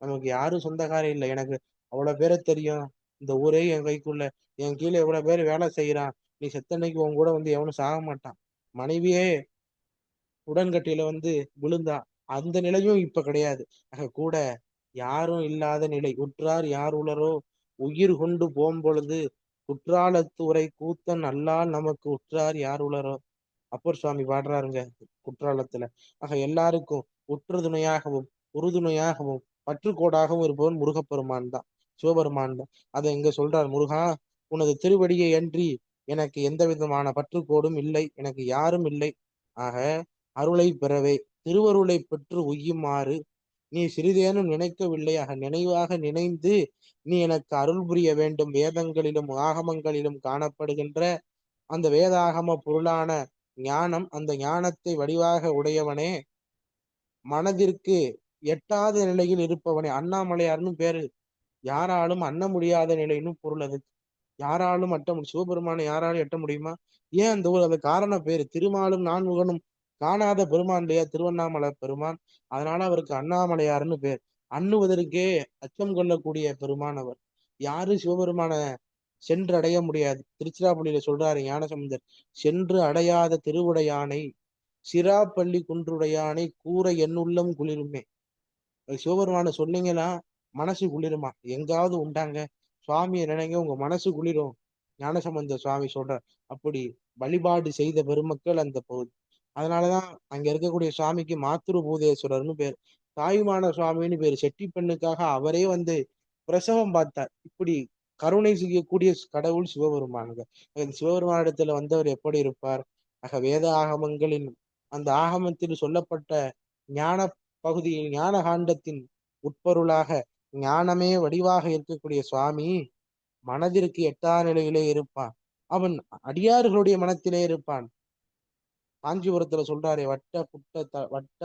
நமக்கு யாரும் சொந்தக்காரம் இல்லை. எனக்கு அவ்வளவு பேரை தெரியும். இந்த ஊரே என் கைக்குள்ள. என் கீழே எவ்வளவு பேர் வேலை செய்யறான். நீ செத்தன்னைக்கு உன் கூட வந்து எவனும் சாக மாட்டான். மனைவியே உடன்கட்டியில வந்து விழுந்தா, அந்த நிலையும் இப்ப கிடையாது. கூட யாரும் இல்லாத நிலை. உற்றார் யார் உளரோ உயிர் கொண்டு போகும் பொழுது குற்றாலத்துறை கூத்தன் அல்லால் நமக்கு உற்றார் யார் உளரோ. அப்பர் சுவாமி பாடுறாருங்க குற்றாலத்துல. ஆக எல்லாருக்கும் உற்று துணையாகவும் உறுதுணையாகவும் பற்றுக்கோடாகவும் இருப்பவன் முருகப்பெருமான் தான், சிவபெருமான் தான். அதை இங்க சொல்றார், முருகா உனது திருவடியை அன்றி எனக்கு எந்த விதமான பற்றுக்கோடும் இல்லை, எனக்கு யாரும் இல்லை. ஆக அருளை பெறவே திருவருளை பெற்று உய்யுமாறு நீ சிறிதேனும் நினைக்கவில்லை. ஆக நினைவாக நினைந்து நீ எனக்கு அருள் புரிய வேண்டும். வேதங்களிலும் ஆகமங்களிலும் காணப்படுகின்ற அந்த வேதாகம பொருளான ஞானம், அந்த ஞானத்தை வடிவாக உடையவனே, மனதிற்கு எட்டாத நிலையில் இருப்பவனே. அண்ணாமலையார்னு பேரு. யாராலும் அண்ண முடியாத நிலைன்னு பொருள். அது யாராலும் சிவபெருமானை யாராலும் எட்ட முடியுமா? ஏன் அந்த ஒரு அது காரண பேரு. திருமாலும் நான்முகனும் காணாத பெருமான் இல்லையா திருவண்ணாமலை பெருமான். அதனால அவருக்கு அண்ணாமலையார்னு பேர். அண்ணுவதற்கே அச்சம் கொள்ளக்கூடிய பெருமான் அவர். யாரும் சிவபெருமான சென்று அடைய முடியாது. திருச்சிராப்பள்ளியில சொல்றாரு ஞானசம்பந்தர், சென்று அடையாத திருவுடையானை சிராப்பள்ளி குன்றுடையானை கூற என்னுள்ளம் குளிருமே. சிவபெருமான சொன்னீங்கன்னா மனசு குளிருமா? எங்காவது உண்டாங்க? சுவாமியை நினைங்க உங்க மனசு குளிரும். ஞானசம்பந்த சுவாமி சொல்றார். அப்படி வழிபாடு செய்த பெருமக்கள் அந்த பகுதி. அதனாலதான் அங்க இருக்கக்கூடிய சுவாமிக்கு மாத்ரு பூதேஸ்வரர்னு பேர், தாயுமான சுவாமின்னு பேர். செட்டி பெண்ணுக்காக அவரே வந்து பிரசவம் பார்த்தார். இப்படி கருணை செய்யக்கூடிய கடவுள் சிவபெருமானுங்க. சிவபெருமானிடத்துல வந்தவர் எப்படி இருப்பார்? ஆக வேத ஆகமங்களின் அந்த ஆகமத்தில் சொல்லப்பட்ட ஞான பகுதியில் ஞான காண்டத்தின் உட்பொருளாக ஞானமே வடிவாக இருக்கக்கூடிய சுவாமி மனதிற்கு எட்டா நிலையிலே இருப்பான். அவன் அடியார்களுடைய மனத்திலே இருப்பான். காஞ்சிபுரத்துல சொல்றாரு, வட்ட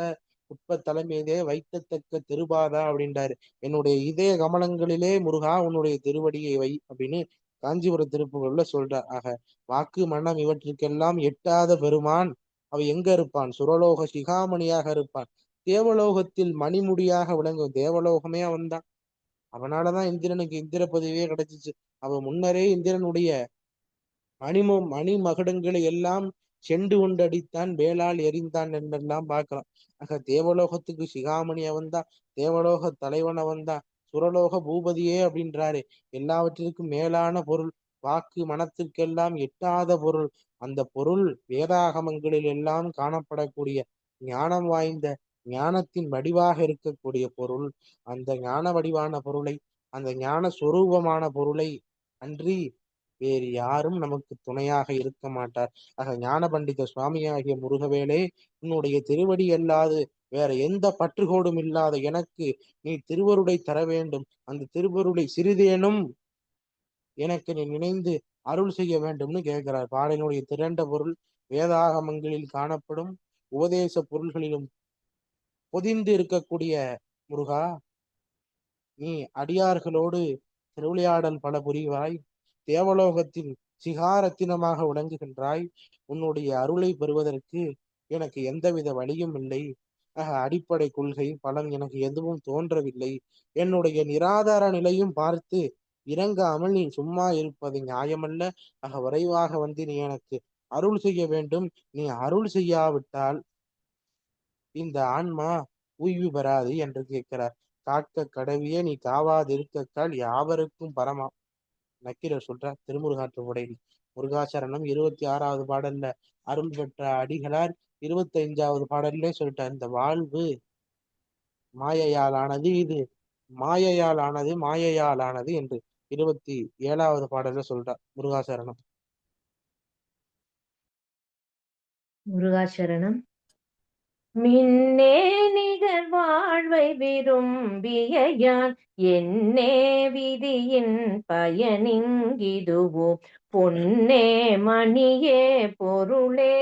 குப்ப தலைமையிலே வைக்கத்தக்க திருபாதா அப்படின்றாரு. என்னுடைய இதய கமலங்களிலே முருகா உன்னுடைய திருவடியை வை அப்படின்னு காஞ்சிபுர திருப்புகள்ல சொல்றார். ஆக வாக்கு மனம் இவற்றுக்கெல்லாம் எட்டாத பெருமான் அவ எங்க இருப்பான்? சுரலோக சிகாமணியாக இருப்பான். தேவலோகத்தில் மணிமுடியாக விளங்கும். தேவலோகமே அவன்தான். அவனாலதான் இந்திரனுக்கு இந்திர பதவியே கிடைச்சிச்சு. அவன் முன்னரே இந்திரனுடைய மணிமகுடங்களை எல்லாம் செண்டு கொண்டடித்தான், வேளால் எறிந்தான் என்றெல்லாம் பார்க்கலாம். ஆக தேவலோகத்துக்கு சிகாமணி அவன்தான், தேவலோக தலைவன் அவன்தான், சுரலோக பூபதியே அப்படின்றாரு. எல்லாவற்றிற்கும் மேலான பொருள், வாக்கு மனத்திற்கெல்லாம் எட்டாத பொருள். அந்த பொருள் வேதாகமங்களில் எல்லாம் காணப்படக்கூடிய ஞானம் வாய்ந்த ஞானத்தின் வடிவாக இருக்கக்கூடிய பொருள். அந்த ஞான வடிவான பொருளை, அந்த ஞான சொரூபமான பொருளை அன்றி வேறு யாரும் நமக்கு துணையாக இருக்க மாட்டார். ஆக ஞான பண்டித சுவாமியாகிய முருகவேளே, உன்னுடைய திருவடி அல்லாது வேற எந்த பற்றுகோடும் இல்லாத எனக்கு நீ திருவருளை தர வேண்டும். அந்த திருவருளை சிறிதேனும் எனக்கு நீ நினைந்து அருள் செய்ய வேண்டும்னு கேட்கிறார். பாடலினுடைய திரண்ட பொருள் வேதாகமங்களில் காணப்படும் உபதேச பொருள்களிலும் பொதிந்து இருக்கக்கூடிய முருகா, நீ அடியார்களோடு திருவிளையாடல் பல புரிவாய், தேவலோகத்தில் சிகாரத்தினமாக விளங்குகின்றாய். உன்னுடைய அருளை பெறுவதற்கு எனக்கு எந்தவித வழியும் இல்லை. அடிப்படை கொள்கை பலன் எனக்கு எதுவும் தோன்றவில்லை. என்னுடைய நிராதார நிலையும் பார்த்து இறங்காமல் நீ சும்மா இருப்பது நியாயமல்ல. விரைவாக வந்து நீ எனக்கு அருள் செய்ய வேண்டும். நீ அருள் செய்யாவிட்டால் இந்த ஆன்மா ஓய்வு பெறாது என்று கேட்கிறார். காக்க கடவிய நீ காவாதிருக்கால் யாவருக்கும் பரமா. நக்கீரர் சொல்றார் திருமுருகாற்றுப்படையில். முருகாசரணம் 26வது பாடல்ல அருள் பெற்ற அடிகளார் 25வது பாடல்லே சொல்லிட்டார், இந்த வாழ்வு மாயையால் ஆனது, இது மாயையால் ஆனது, மாயையால் ஆனது என்று 27வது பாடல்ல சொல்றார் முருகாசரணம். முருகாசரணம். மின்னே நிகர் வாழ்வை விரும்பிய யான் என்னே விதியின் பயனிங்கிதுவோ பொன்னே மணியே பொருளே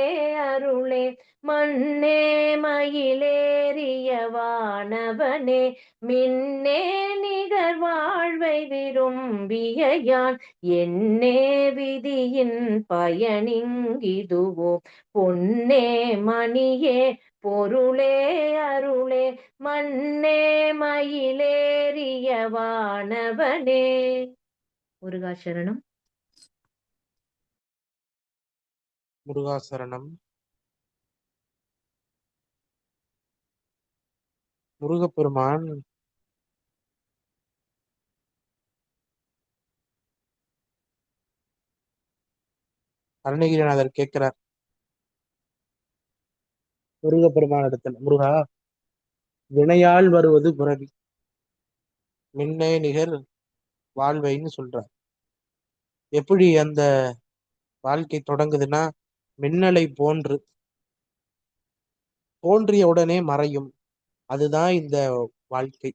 அருளே மண்ணே மயிலேறிய வானவனே மின்னே நிகர் வாழ்வை விரும்பிய யான் என்னே விதியின் பயனிங்கிதுவோ பொன்னே மணியே பொருளே அருளே மண்ணே மயிலேறிய வானவனே. முருகாசரணம். முருகாசரணம். முருகப்பெருமான் அருணகிரிநாதர் கேட்கிறார் முருகப்பெருமானிடத்தில், முருகா, வினையால் வருவது பிறவி, மின்னே நிகர் வாழ்வைன்னு சொல்றார். எப்படி அந்த வாழ்க்கை தொடங்குதுன்னா, மின்னலை போன்று தோன்றிய உடனே மறையும். அதுதான் இந்த வாழ்க்கை.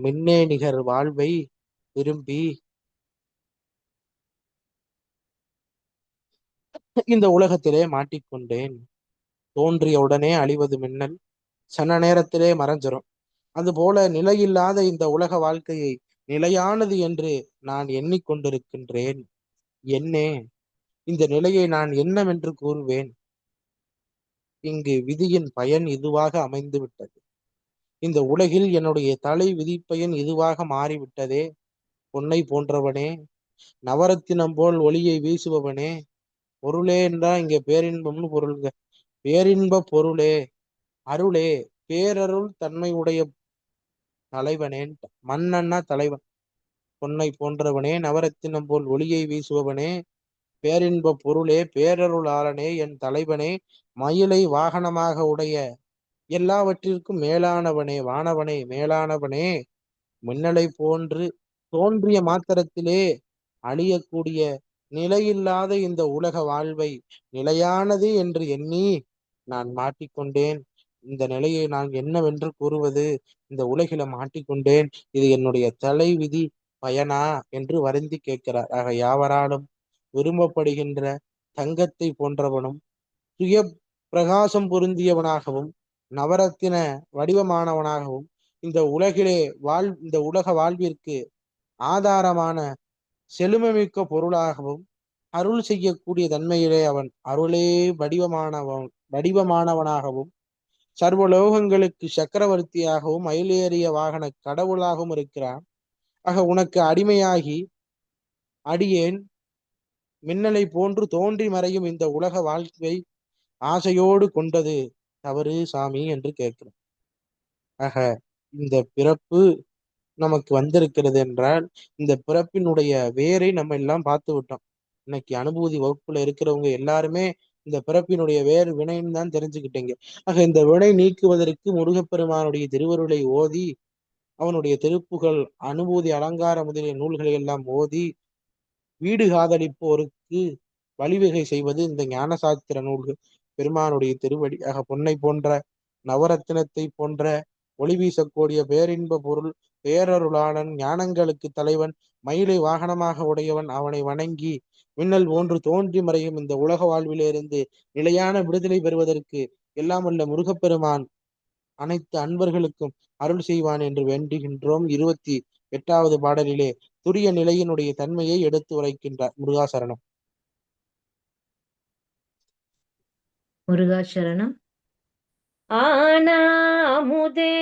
மின்னே நிகர் வாழ்வை விரும்பி இந்த உலகத்திலே மாட்டிக்கொண்டேன். தோன்றிய உடனே அழிவது மின்னல், சன நேரத்திலே மறைஞ்சிரும். அதுபோல நிலையில்லாத இந்த உலக வாழ்க்கையை நிலையானது என்று நான் எண்ணிக்கொண்டிருக்கின்றேன். என்னே, இந்த நிலையை நான் என்னவென்று கூறுவேன்? இங்கு விதியின் பயன் இதுவாக அமைந்து விட்டது. இந்த உலகில் என்னுடைய தலை விதிப்பயன் இதுவாக மாறிவிட்டதே. பொன்னை போன்றவனே, நவரத்தினம் போல் ஒளியை வீசுபவனே, பொருளே என்றா இங்க பேரின்பம்னு பொருளுங்க. பேரின்ப பொருளே, அருளே, பேரருள் தன்மை உடைய தலைவனேன். மன்னன்னா தலைவன். பொன்னை போன்றவனே, நவரத்தினம் போல் ஒளியை வீசுபவனே, பேரின்ப பொருளே, பேரருளாளனே, என் தலைவனே, மயிலை வாகனமாக உடைய எல்லாவற்றிற்கும் மேலானவனே, வானவனே, மேலானவனே, மின்னலை போன்று தோன்றிய மாத்திரத்திலே அழியக்கூடிய நிலையில்லாத இந்த உலக வாழ்வை நிலையானது என்று எண்ணி நான் மாட்டிக்கொண்டேன். இந்த நிலையை நான் என்னவென்று கூறுவது? இந்த உலகில மாட்டிக்கொண்டேன், இது என்னுடைய தலை விதி பயனா என்று வருந்தி கேட்கிறார். ஆக யாவராலும் விரும்பப்படுகின்ற தங்கத்தை போன்றவனும், சுய பிரகாசம் பொருந்தியவனாகவும், நவரத்தின வடிவமானவனாகவும், இந்த உலக வாழ்விற்கு ஆதாரமான செழுமைமிக்க பொருளாகவும், அருள் செய்யக்கூடிய தன்மையிலே அவன் அருளே வடிவமானவனாகவும், சர்வலோகங்களுக்கு சக்கரவர்த்தியாகவும், மயிலேறிய வாகன கடவுளாகவும் இருக்கிறான். ஆக உனக்கு அடிமையாகி அடியேன் மின்னலை போன்று தோன்றி மறையும் இந்த உலக வாழ்க்கை ஆசையோடு கொண்டது தவறு சாமி என்று கேட்கிறோம். ஆக இந்த பிறப்பு நமக்கு வந்திருக்கிறது என்றால், இந்த பிறப்பினுடைய வேரை நம்ம எல்லாம் பார்த்து விட்டோம். இன்னைக்கு அனுபூதி வகுப்புல இருக்கிறவங்க எல்லாருமே இந்த பிறப்பினுடைய வேறு வினைன்னு தான் தெரிஞ்சுக்கிட்டீங்க. ஆக இந்த வினை நீக்குவதற்கு முருகப்பெருமானுடைய திருவருளை ஓதி, அவனுடைய திருப்புகள், அனுபூதி அலங்கார முதலிய நூல்களை எல்லாம் ஓதி, வீடு காதலிப்போருக்கு வழிவகை செய்வது இந்த ஞானசாஸ்திர நூல்கள், பெருமானுடைய திருவடி. ஆக பொன்னை போன்ற, நவரத்தினத்தை போன்ற ஒளி வீசக்கூடிய பேரின்ப பொருள், பேரருளாளன், ஞானங்களுக்கு தலைவன், மயிலை வாகனமாக உடையவன், அவனை வணங்கி மின்னல் போன்று தோன்றி மறையும் இந்த உலக வாழ்விலிருந்து நிலையான விடுதலை பெறுவதற்கு எல்லாம் வல்ல முருகப்பெருமான் அனைத்து அன்பர்களுக்கும் அருள் செய்வான் என்று வேண்டுகின்றோம். 28வது பாடலிலே துரிய நிலையினுடைய தன்மையை எடுத்து உரைக்கின்றார். முருகாசரணம். முருகாசரணம். ஆனாமுதே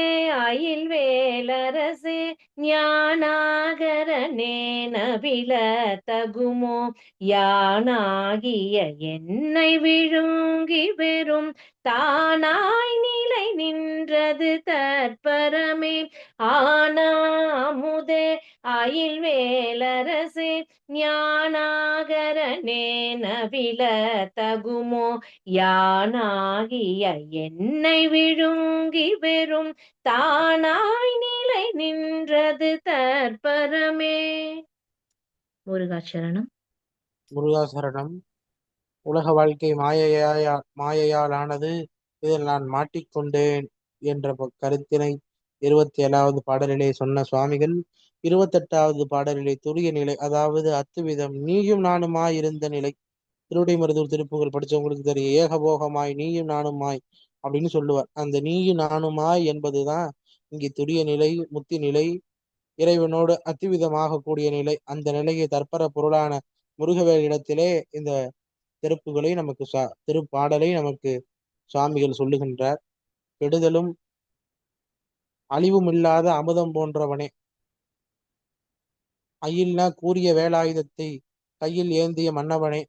அயில் வேலரசே, ஞானாகரனே, நபில தகுமோ, யானாகிய என்னை விழுங்கி பெறும் தானாய் நிலை நின்றது தற்பரமே. ஆனாமுதே அயில் வேலரசே, ஞானாகரனே, நபில தகுமோ, யானாகிய என்னை விழுங்கி பெறும் தானாய் நிலை நின்றது தற்பரமே. முருகாசரணம். முருகாசரணம். உலக வாழ்க்கை மாயையால் ஆனது, இதில் நான் மாட்டிக்கொண்டேன் என்ற கருத்தினை 27வது பாடலிலே சொன்ன சுவாமிகள் 28வது பாடலிலே துரிய நிலை, அதாவது அத்துவிதம் நீயும் நானுமாய் இருந்த நிலை. திருவிடைமருதூர் திருப்புகள் படிச்சவங்களுக்கு தெரியும். ஏகபோகமாய் நீயும் நானுமாய் அப்படின்னு சொல்லுவார். அந்த நீயும் நானுமாய் என்பதுதான் இங்கே துரிய நிலை, முத்தி நிலை, இறைவனோடு அத்துவிதமாக கூடிய நிலை. அந்த நிலையை தற்பர பொருளான முருகவேலிடத்திலே இந்த திருப்புகளை நமக்கு திருப்பாடலை நமக்கு சுவாமிகள் சொல்லுகின்றார். கெடுதலும் அழிவும் இல்லாத அமுதம் போன்றவனே, அயில்னா கூறிய வேலாயுதத்தை கையில் ஏந்திய மன்னவனே,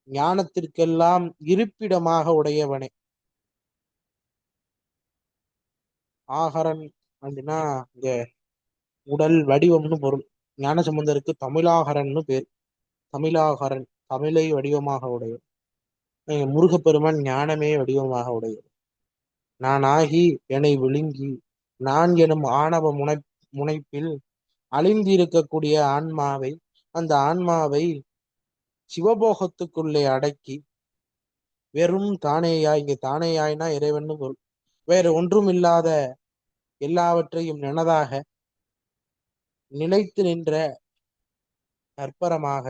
ஞானத்திற்கெல்லாம் இருப்பிடமாக உடையவனே. ஆகரன் அப்படின்னா இங்க உடல் வடிவம்னு பொருள். ஞானசம்பந்தருக்கு தமிழாகரன்னு பேர். தமிழாகரன் தமிழை வடிவமாக உடையவர். முருகப்பெருமான் ஞானமே வடிவமாக உடையவர். நான் ஆகி என்னை விழுங்கி நான் எனும் ஆணவ முனைப்பில் அழிந்திருக்கக்கூடிய ஆன்மாவை, அந்த ஆன்மாவை சிவபோகத்துக்குள்ளே அடக்கி வெறும் தானேயாய், இங்க தானேயாய்னா இறைவன் பொருள், வேற ஒன்றும் இல்லாத எல்லாவற்றையும் எனதாக நிலைத்து நின்ற கற்பரமாக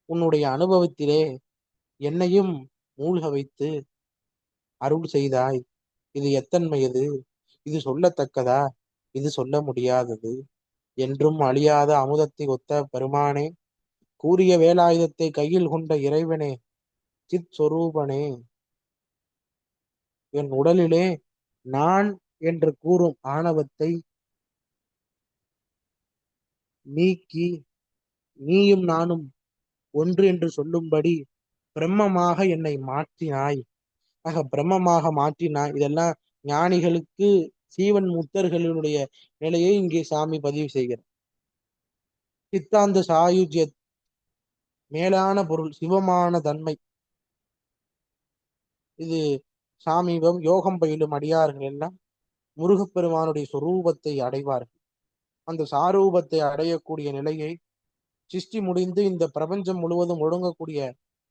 உன்னுடைய அனுபவத்திலே என்னையும் மூழ்க வைத்து அருள் செய்தாய். இது எத்தன்மையது, இது சொல்லத்தக்கதா, இது சொல்ல முடியாதது. என்றும் அழியாத அமுதத்தை ஒத்த பெருமானே, கூறிய வேலாயுதத்தை கையில் கொண்ட இறைவனே, சித் சொரூபனே, என் உடலிலே நான் என்று கூறும் ஆணவத்தை நீக்கி நீயும் நானும் ஒன்று என்று சொல்லும்படி பிரம்மமாக என்னை மாற்றினாய். பிரம்மமாக மாற்றினாய். இதெல்லாம் ஞானிகளுக்கு சீவன் முத்தர்களுடைய நிலையை இங்கே சாமி பதிவு செய்கிறார். சித்தாந்த சாயுஜ்ய மேலான பொருள், சிவமான தன்மை. இது சாமீபம் யோகம் பயிலும் அடியார்கள் எல்லாம் முருகப்பெருமானுடைய சொரூபத்தை அடைவார்கள். அந்த சாரூபத்தை அடையக்கூடிய நிலையை சிருஷ்டி முடிந்து இந்த பிரபஞ்சம் முழுவதும் ஒழுங்கக்கூடிய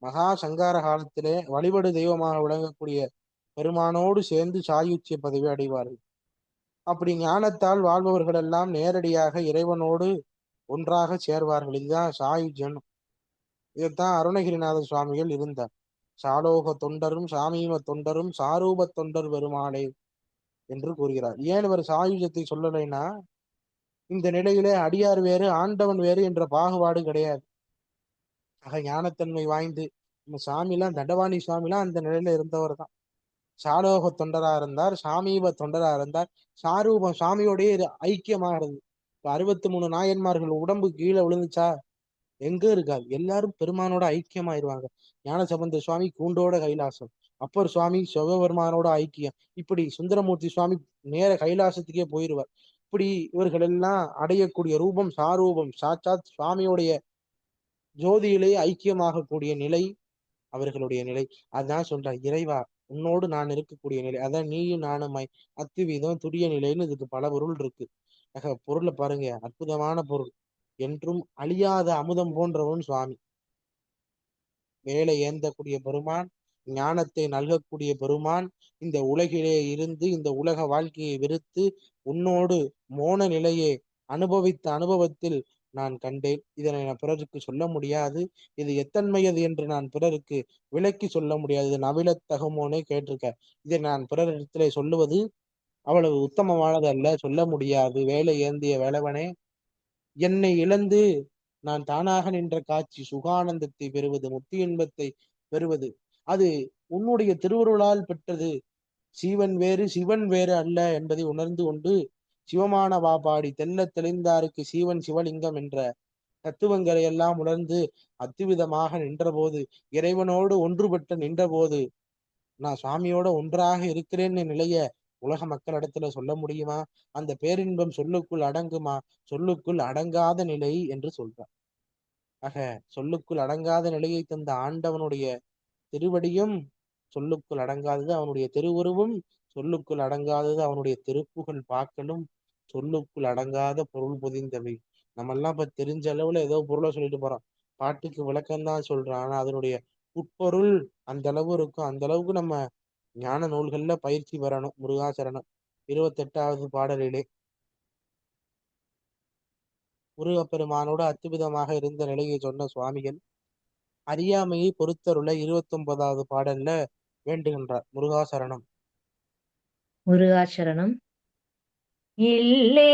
மகா சங்கார காலத்திலே வழிபடு தெய்வமாக விளங்கக்கூடிய பெருமானோடு சேர்ந்து சாயுச்சிய பதவி அடைவார்கள். அப்படி ஞானத்தால் வாழ்பவர்கள் எல்லாம் நேரடியாக இறைவனோடு ஒன்றாக சேர்வார்கள். இதுதான் சாயுஜ்யம். இதைத்தான் அருணகிரிநாத சுவாமிகள் இருந்தார். சாலோக தொண்டரும் சாமீம தொண்டரும் சாரூப தொண்டர் பெருமாளே என்று கூறுகிறார். ஏன் இவர் சாயுஜத்தை சொல்லலைன்னா, இந்த நிலையிலே அடியார் வேறு ஆண்டவன் வேறு என்ற பாகுபாடு கிடையாது. ஞானத்தன்மை வாய்ந்து நம்ம சாமிலாம், தண்டவாணி சுவாமிலாம் அந்த நிலையில இருந்தவர் தான். சாலோக தொண்டரா இருந்தார், சாமீப தொண்டரா இருந்தார், சாரூபம் சாமியோடய ஐக்கியமா இருந்தது. இப்ப 63 நாயன்மார்கள் உடம்பு கீழே விழுந்துச்சா, எங்க இருக்காது, எல்லாரும் பெருமானோட ஐக்கியமாயிருவாங்க. ஞானசம்பந்த சுவாமி கூண்டோட கைலாசம், அப்பர் சுவாமி சிவபெருமானோட ஐக்கியம், இப்படி சுந்தரமூர்த்தி சுவாமி நேர கைலாசத்துக்கே போயிருவார். இப்படி இவர்கள் எல்லாம் அடையக்கூடிய ரூபம் சாரூபம், சாட்சாத் சுவாமியோடைய ஜோதியிலே ஐக்கியமாகக்கூடிய நிலை அவர்களுடைய நிலை. அதான் சொல்ற, இறைவா உன்னோடு நான் இருக்கக்கூடிய நிலை, அதான் நீயும் நானுமாய் அத்துவீதம் துரிய நிலைன்னு இதுக்கு பல பொருள் இருக்கு. பொருளை பாருங்க, அற்புதமான பொருள். என்றும் அழியாத அமுதம் போன்றவன் சுவாமி. வேலை ஏந்தக்கூடிய பெருமான், ஞானத்தை நல்கக்கூடிய பெருமான், இந்த உலகிலே இருந்து இந்த உலக வாழ்க்கையை வெறுத்து உன்னோடு மோன நிலையை அனுபவித்த அனுபவத்தில் நான் கண்டேன். இதனை நான் பிறருக்கு சொல்ல முடியாது, இது எத்தன்மையது என்று நான் பிறருக்கு விளக்கி சொல்ல முடியாது, நவிலத்தகுமோனே கேட்டிருக்க. இதை நான் பிறரிடத்திலே சொல்லுவது அவ்வளவு உத்தமமானது அல்ல, சொல்ல முடியாது. வேலை ஏந்திய வேலவனே, என்னை இழந்து நான் தானாக நின்ற காட்சி சுகானந்தத்தை பெறுவது, முத்தி இன்பத்தை பெறுவது, அது உன்னுடைய திருவருளால் பெற்றது. சீவன் வேறு சிவன் வேறு அல்ல என்பதை உணர்ந்து கொண்டு சிவமான பாடி தெல்ல தெளிந்தாருக்கு சீவன் சிவலிங்கம் என்ற தத்துவங்களை எல்லாம் உணர்ந்து அத்துவிதமாக நின்றபோது, இறைவனோடு ஒன்றுபட்டு நின்றபோது, நான் சுவாமியோட ஒன்றாக இருக்கிறேன்னு நிலைய உலக மக்களிடத்துல சொல்ல முடியுமா? அந்த பேரின்பம் சொல்லுக்குள் அடங்குமா? சொல்லுக்குள் அடங்காத நிலை என்று சொல்றார். சொல்லுக்குள் அடங்காத நிலையை தந்த ஆண்டவனுடைய திருவடியும் சொல்லுக்குள் அடங்காதது, அவனுடைய திருவுருவும் சொல்லுக்குள் அடங்காதது, அவனுடைய திருப்புகழ் பாக்களும் சொல்லுக்குள் அடங்காத பொருள் பொதிந்தவை. நம்ம எல்லாம் இப்ப தெரிஞ்ச அளவுல ஏதோ பொருளை சொல்லிட்டு போறோம், பாட்டுக்கு விளக்கம்தான் சொல்றான். ஆனா அதனுடைய உட்பொருள் அந்த அளவு இருக்கும். அந்த அளவுக்கு நம்ம ஞான நூல்கள்ல பயிற்சி பெறணும். முருகாசரணம் 28வது பாடலிலே முருகப்பெருமானோடு அத்துவிதமாக இருந்த நிலையை சொன்ன சுவாமிகள் அறியாமையை பொறுத்தருள 29வது பாடல்ல வேண்டுகின்றார். முருகாசரணம். முருகாசரணம். இல்லே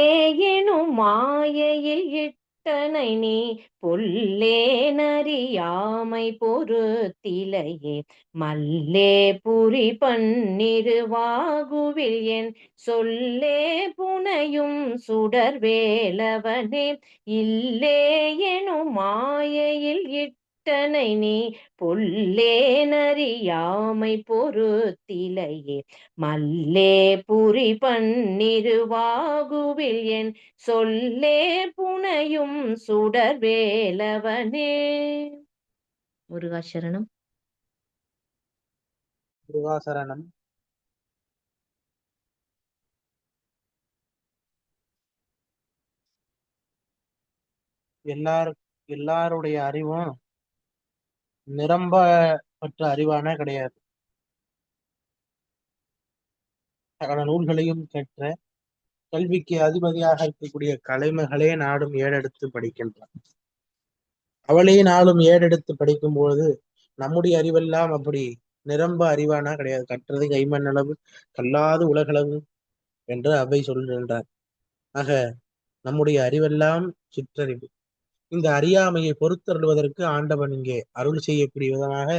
எனும் மாயையில் இட்டனை நீ பொல்லே நறியாமை பொறுத்திலையே மல்லே புரி பன்னிருவாகுவில் என் சொல்லே புனையும் சுடர் வேலவனே. இல்லே எனும் மாயையில் இட்டனை நீ பொல்லே நறியாமை பொறுத்திலையே மல்லே புரி பன்னிருவாகுவில் என் சொல்லே புனையும் சுடர் வேலவனே. முருகாசரணம். முருகாசரணம். எல்லாருடைய அறிவும் நிரம்ப பெற்ற அறிவான கிடையாது. சகல நூல்களையும் கற்ற கல்விக்கு அதிபதியாக இருக்கக்கூடிய கலைமகளே நாடும் ஏறெடுத்து படிக்கின்றான். அவளே நாளும் ஏறெடுத்து படிக்கும் பொழுது நம்முடைய அறிவெல்லாம் அப்படி நிரம்ப அறிவானா கிடையாது. கற்றது கைமண் அளவு கல்லாது உலகளவு என்று அவை சொல்கின்றார். ஆக நம்முடைய அறிவெல்லாம் சிற்றறிவு. இந்த அறியாமையை பொறுத்தருள்வதற்கு ஆண்டவன் இங்கே அருள் செய்யக்கூடிய விதமாக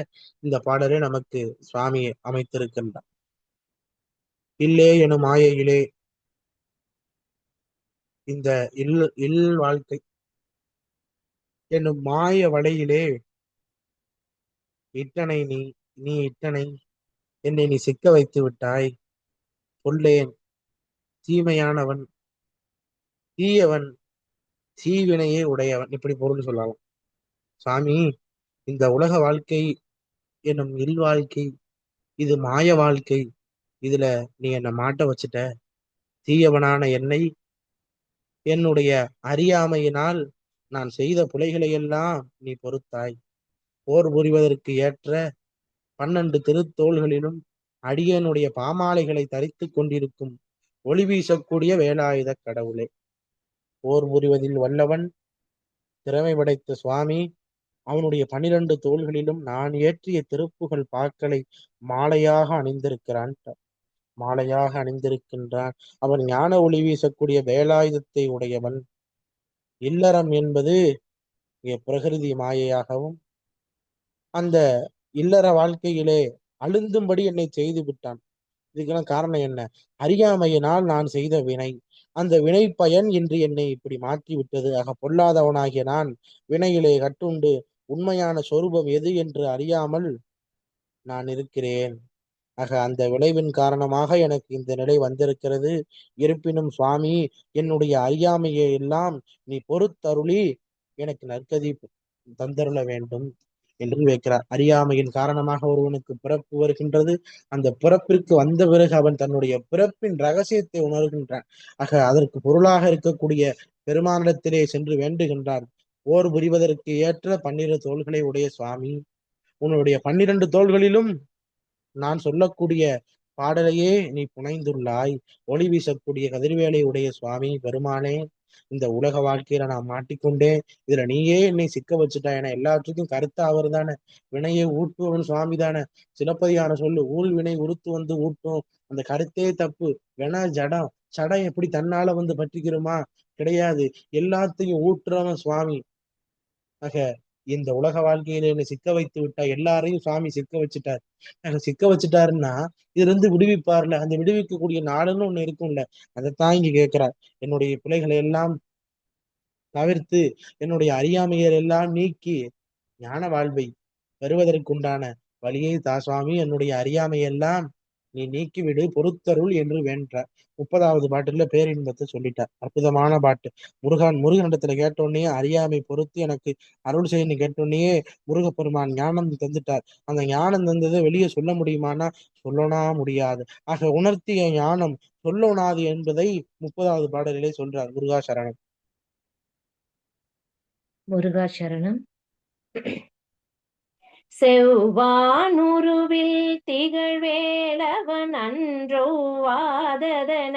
இந்த பாடலை நமக்கு சுவாமி அமைத்திருக்கின்றார். இல்லே எனும் மாயையிலே, இந்த இல் வாழ்க்கை என்னும் மாய வலையிலே இட்டனை நீ இட்டனை என்னை நீ சிக்க வைத்து விட்டாய். கொல்லேன், தீமையானவன், தீயவன், தீவினையே உடையவன், இப்படி பொருள் சொல்லலாம். சாமி, இந்த உலக வாழ்க்கை என்னும் இல் வாழ்க்கை, இது மாய வாழ்க்கை. இதுல நீ என்னை மாட்ட வச்சுட்ட. தீயவனான என்னை என்னுடைய அறியாமையினால் நான் செய்த புலைகளை எல்லாம் நீ பொறுத்தாய். போர் புரிவதற்கு ஏற்ற 12 திருத்தோள்களிலும் அடியனுடைய பாமாலைகளை தரித்துக் கொண்டிருக்கும் ஒளி வீசக்கூடிய வேலாயுத கடவுளே, போர் புரிவதில் வல்லவன், திறமை படைத்த சுவாமி, அவனுடைய 12 தோள்களிலும் நான் ஏற்றிய திருப்புகள் பாக்களை மாலையாக அணிந்திருக்கிறான். மாலையாக அணிந்திருக்கின்றான். அவன் ஞான ஒளி வீசக்கூடிய வேலாயுதத்தை உடையவன். இல்லறம் என்பது பிரகிருதி மாயையாகவும் அந்த இல்லற வாழ்க்கையிலே அழுந்தும்படி என்னை செய்து விட்டான். இதுக்கெல்லாம் காரணம் என்ன? அறியாமையினால் நான் செய்த வினை. அந்த வினை பயன் இன்று என்னை இப்படி மாற்றி விட்டது. ஆக பொல்லாதவனாகிய நான் வினையிலே கட்டுண்டு உண்மையான சொரூபம் எது என்று அறியாமல் நான் இருக்கிறேன். ஆக அந்த விளைவின் காரணமாக எனக்கு இந்த நிலை வந்திருக்கிறது. இருப்பினும் சுவாமி, என்னுடைய அறியாமையை எல்லாம் நீ பொறுத்தருளி எனக்கு நற்கதி தந்தருள வேண்டும் என்று வைக்கிறார். அறியாமையின் காரணமாக ஒருவனுக்கு பிறப்பு வருகின்றது. அந்த பிறப்பிற்கு வந்த பிறகு அவன் தன்னுடைய பிறப்பின் ரகசியத்தை உணர்கின்றான். ஆக அதற்கு பொருளாக இருக்கக்கூடிய பெருமானிடத்திலே சென்று வேண்டுகின்றார். போர் புரிவதற்கு ஏற்ற 12 தோள்களை உடைய சுவாமி, உன்னுடைய 12 தோள்களிலும் நான் சொல்லக்கூடிய பாடலையே நீ புனைந்துள்ளாய். ஒளி வீசக்கூடிய கதிர்வேலை உடைய சுவாமி பெருமானே, இந்த உலக வாழ்க்கையில நான் மாட்டிக்கொண்டேன். இதுல நீயே என்னை சிக்க வச்சுட்டா. என எல்லாத்துக்கும் கருத்தா அவர் தானே. வினையை ஊட்டுவன் சுவாமி தானே. சிலப்பதிகாரம் சொல்லு, ஊழ் வினை உறுத்து வந்து ஊட்டும். அந்த கருத்தே தப்பு. வேணா ஜடம் சடம் எப்படி தன்னால வந்து பற்றிக்கிறோமா? கிடையாது. எல்லாத்தையும் ஊட்டுறவன் சுவாமி. ஆக இந்த உலக வாழ்க்கையில என்னை சிக்க வைத்து விட்டா. எல்லாரையும் சுவாமி சிக்க வச்சுட்டார். சிக்க வச்சுட்டாருன்னா இதுல இருந்து விடுவிப்பார்ல. அந்த விடுவிக்கக்கூடிய நாடுன்னு ஒண்ணு இருக்கும்ல. அதைத்தான் இங்க கேட்கிறார். என்னுடைய பிழைகளை எல்லாம் தவிர்த்து என்னுடைய அறியாமைகள் எல்லாம் நீக்கி ஞான வாழ்வை பெறுவதற்குண்டான வழியை சுவாமி, என்னுடைய அறியாமையெல்லாம் நீ நீக்கிவிடு, பொறுத்தருள் என்று வேண்டார். 30வது பாட்டுல பேரின்பத்தை சொல்லிட்டார். அற்புதமான பாட்டு. முருகனிடத்துல கேட்டோடனே அறியாமை பொறுத்து எனக்கு அருள் செய்யன்னு கேட்டோடனே முருகப்பெருமான் ஞானம் தந்துட்டார். அந்த ஞானம் தந்ததை வெளியே சொல்ல முடியுமானா சொல்லனா முடியாது. ஆக உணர்த்திய ஞானம் சொல்லோனாது என்பதை 30வது பாடலிலே சொல்றார். முருகாசரணம். முருகாசரணம். செவ்வானுருவில் திகழ்வேலவன் அன்றோவாததன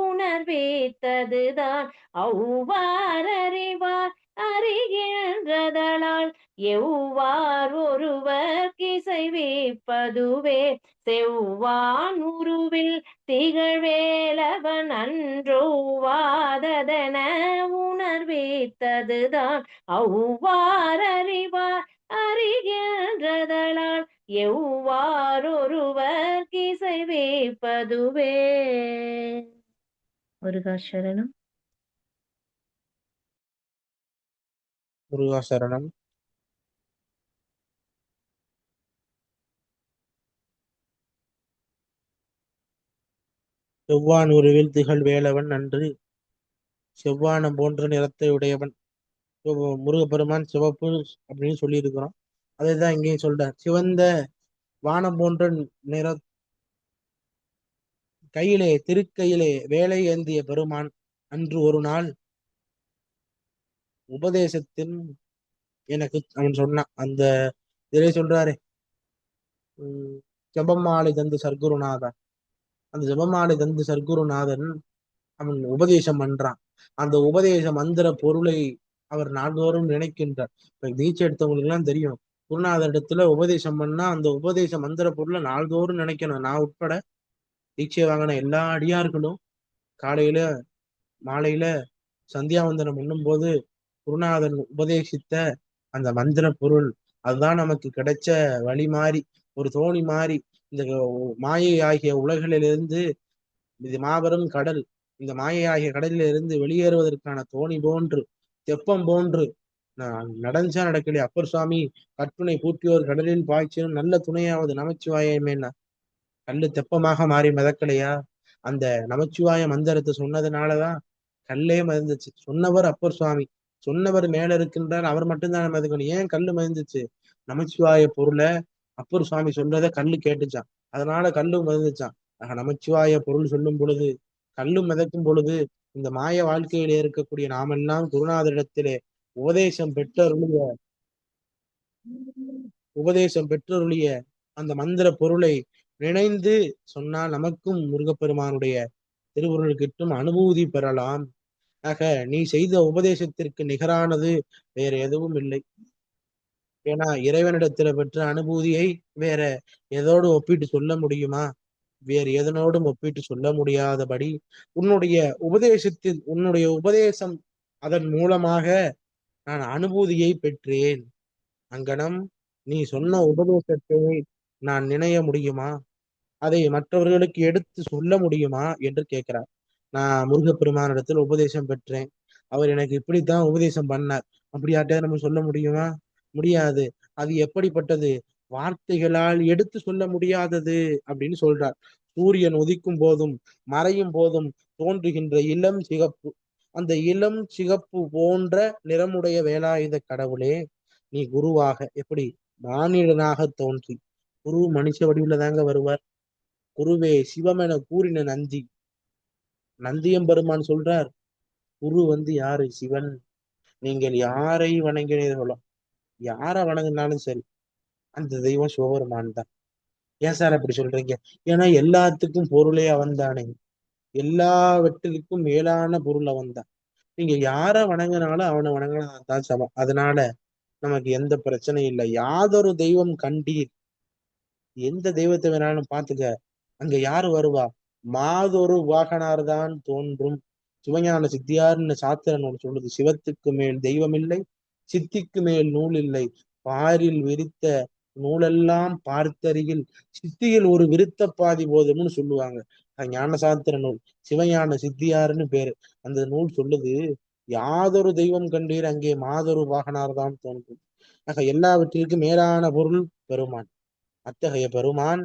உணர்வித்ததுதான் அவ்வாறறிவார் அறிகின்றதலால் எவ்வார் ஒருவர் கிசைவிப்பதுவே. செவ்வானுருவில் திகழ்வேலவன் அன்றோவாததன உணர்வித்ததுதான் அவ்வாறறிவார் அறிகின்றதலால் எவ்வாறொருவர் கிசைவிப்பதுவே. முருகாசரணம். முருகாசரணம். செவ்வான் உருவில் திகழ் வேலவன் அன்று செவ்வானம் போன்ற நிறத்தை உடையவன். முருகப்பெருமான் சிவப்பு அப்படின்னு சொல்லியிருக்கிறோம். அதைதான் இங்கேயும் சொல்றார். சிவந்த வானம் போன்ற நிற கையிலே திருக்கையிலே வேலை ஏந்திய பெருமான் அன்று ஒரு நாள் உபதேசத்தின் எனக்கு அவன் சொன்னான். அந்த இதிலே சொல்றாரு, ஜெபமாலை தந்து சர்க்குருநாதன், அந்த ஜெபமாலை தந்து சர்க்குருநாதன் அவன் உபதேசம் பண்றான். அந்த உபதேச மந்திர பொருளை அவர் நாள்தோறும் நினைக்கின்றார். இப்ப தீட்சை எடுத்தவங்களுக்கு எல்லாம் தெரியும், குருநாதர் இடத்துல உபதேசம் பண்ணா அந்த உபதேச மந்திர பொருளை நாள்தோறும் நினைக்கணும். நான் உட்பட தீட்சை வாங்கின எல்லா அடியார்களும் காலையில மாலையில சந்தியாவந்தனம் பண்ணும் போது குருநாதன் உபதேசித்த அந்த மந்திர பொருள் அதுதான் நமக்கு கிடைச்ச வழி மாறி, ஒரு தோணி மாறி, இந்த மாயை ஆகிய உலகிலிருந்து, இது மாபெரும் கடல், இந்த மாயை ஆகிய கடலில் இருந்து வெளியேறுவதற்கான தோணி போன்று, தெப்பம் போன்று நான் நடந்தா நடக்கலையே அப்பர் சுவாமி கற்பனை பூட்டியோர் கடலில் பாய்ச்சியும் நல்ல துணையாவது நமச்சிவாயமேனா கல்லு தெப்பமாக மாறி மிதக்கலையா? அந்த நமச்சிவாய மந்திரத்தை சொன்னதுனாலதான் கல்லே மிதந்துச்சு. சொன்னவர் அப்பர் சுவாமி, சொன்னவர் மேல இருக்கின்றார், அவர் மட்டும்தான் மிதக்கணும். ஏன் கல்லு மிதந்துச்சு? நமச்சிவாய பொருளை அப்பர் சுவாமி சொல்றதை கல்லு கேட்டுச்சான், அதனால கல்லு மிதந்துச்சான். ஆக நமச்சிவாய பொருள் சொல்லும் பொழுது கல்லும் மிதக்கும் பொழுது இந்த மாய வாழ்க்கையிலே இருக்கக்கூடிய நாமெல்லாம் குருநாதரிடத்திலே உபதேசம் பெற்றருளிய உபதேசம் பெற்றருளிய அந்த மந்திர பொருளை நினைந்து சொன்னால் நமக்கும் முருகப்பெருமானுடைய திருவுருள் கிட்டும், அனுபூதி பெறலாம். ஆக நீ செய்த உபதேசத்திற்கு நிகரானது வேற எதுவும் இல்லை. ஏன்னா இறைவனிடத்துல பெற்ற அனுபூதியை வேற எதோடு ஒப்பிட்டு சொல்ல முடியுமா? வேறு எதனோடும் ஒப்பிட்டு சொல்ல முடியாதபடி உன்னுடைய உபதேசம் அதன் மூலமாக நான் அனுபூதியை பெற்றேன். அங்கனம் நீ சொன்ன உபதேசத்தை நான் நினைய முடியுமா? அதை மற்றவர்களுக்கு எடுத்து சொல்ல முடியுமா என்று கேட்கிறார். நான் முருகப்பெருமானிடத்தில் உபதேசம் பெற்றேன், அவர் எனக்கு இப்படித்தான் உபதேசம் பண்ணார், அப்படியாட்டே நம்ம சொல்ல முடியுமா? முடியாது. அது எப்படிப்பட்டது? வார்த்தைகளால் எடுத்து சொல்ல முடியாதது அப்படின்னு சொல்றார். சூரியன் உதிக்கும் போதும் மறையும் போதும் தோன்றுகின்ற இளம் சிகப்பு, அந்த இளம் சிகப்பு போன்ற நிறமுடைய வேலாயுத கடவுளே, நீ குருவாக எப்படி மானிடனாக தோன்றி, குரு மனுஷ வடிவுல தாங்க வருவார். குருவே சிவமென கூறின நந்தி, நந்தியம்பெருமான் சொல்றார், குரு யாரு? சிவன். நீங்கள் யாரை வணங்கினீர்களோ, யாரை வணங்கினாலும் சரி அந்த தெய்வம் சிவபெருமான் தான். ஏன் சார் அப்படி சொல்றீங்க? ஏன்னா எல்லாத்துக்கும் பொருளே அவன் தானே, எல்லாவற்றிற்கும் மேலான பொருள் அவன் தான். நீங்க யாரை வணங்கினாலும் அவனை வணங்கினா தான் சமம். அதனால நமக்கு எந்த பிரச்சனையும் இல்லை. யாதொரு தெய்வம் கண்டீர், எந்த தெய்வத்தை வேணாலும் பார்த்துக்க, அங்க யாரு வருவா? மாதொரு வாகனார் தான் தோன்றும். சிவஞான சித்தியார்னு சாத்திர நூல் சொல்லுது, சிவத்துக்கு மேல் தெய்வம் இல்லை, சித்திக்கு மேல் நூல் இல்லை, பாரில் விரித்த நூலெல்லாம் பார்த்தறியில் சித்தியில் ஒரு விருத்த பாதி போதும்னு சொல்லுவாங்க. ஞான சாத்திர நூல், சிவஞான சித்தியார்னு பேரு. அந்த நூல் சொல்லுது, யாதொரு தெய்வம் கண்டீர் அங்கே மாதொரு வாகனார் தான் தோன்றும். ஆக எல்லாவற்றிற்கும் மேலான பொருள் பெருமான். அத்தகைய பெருமான்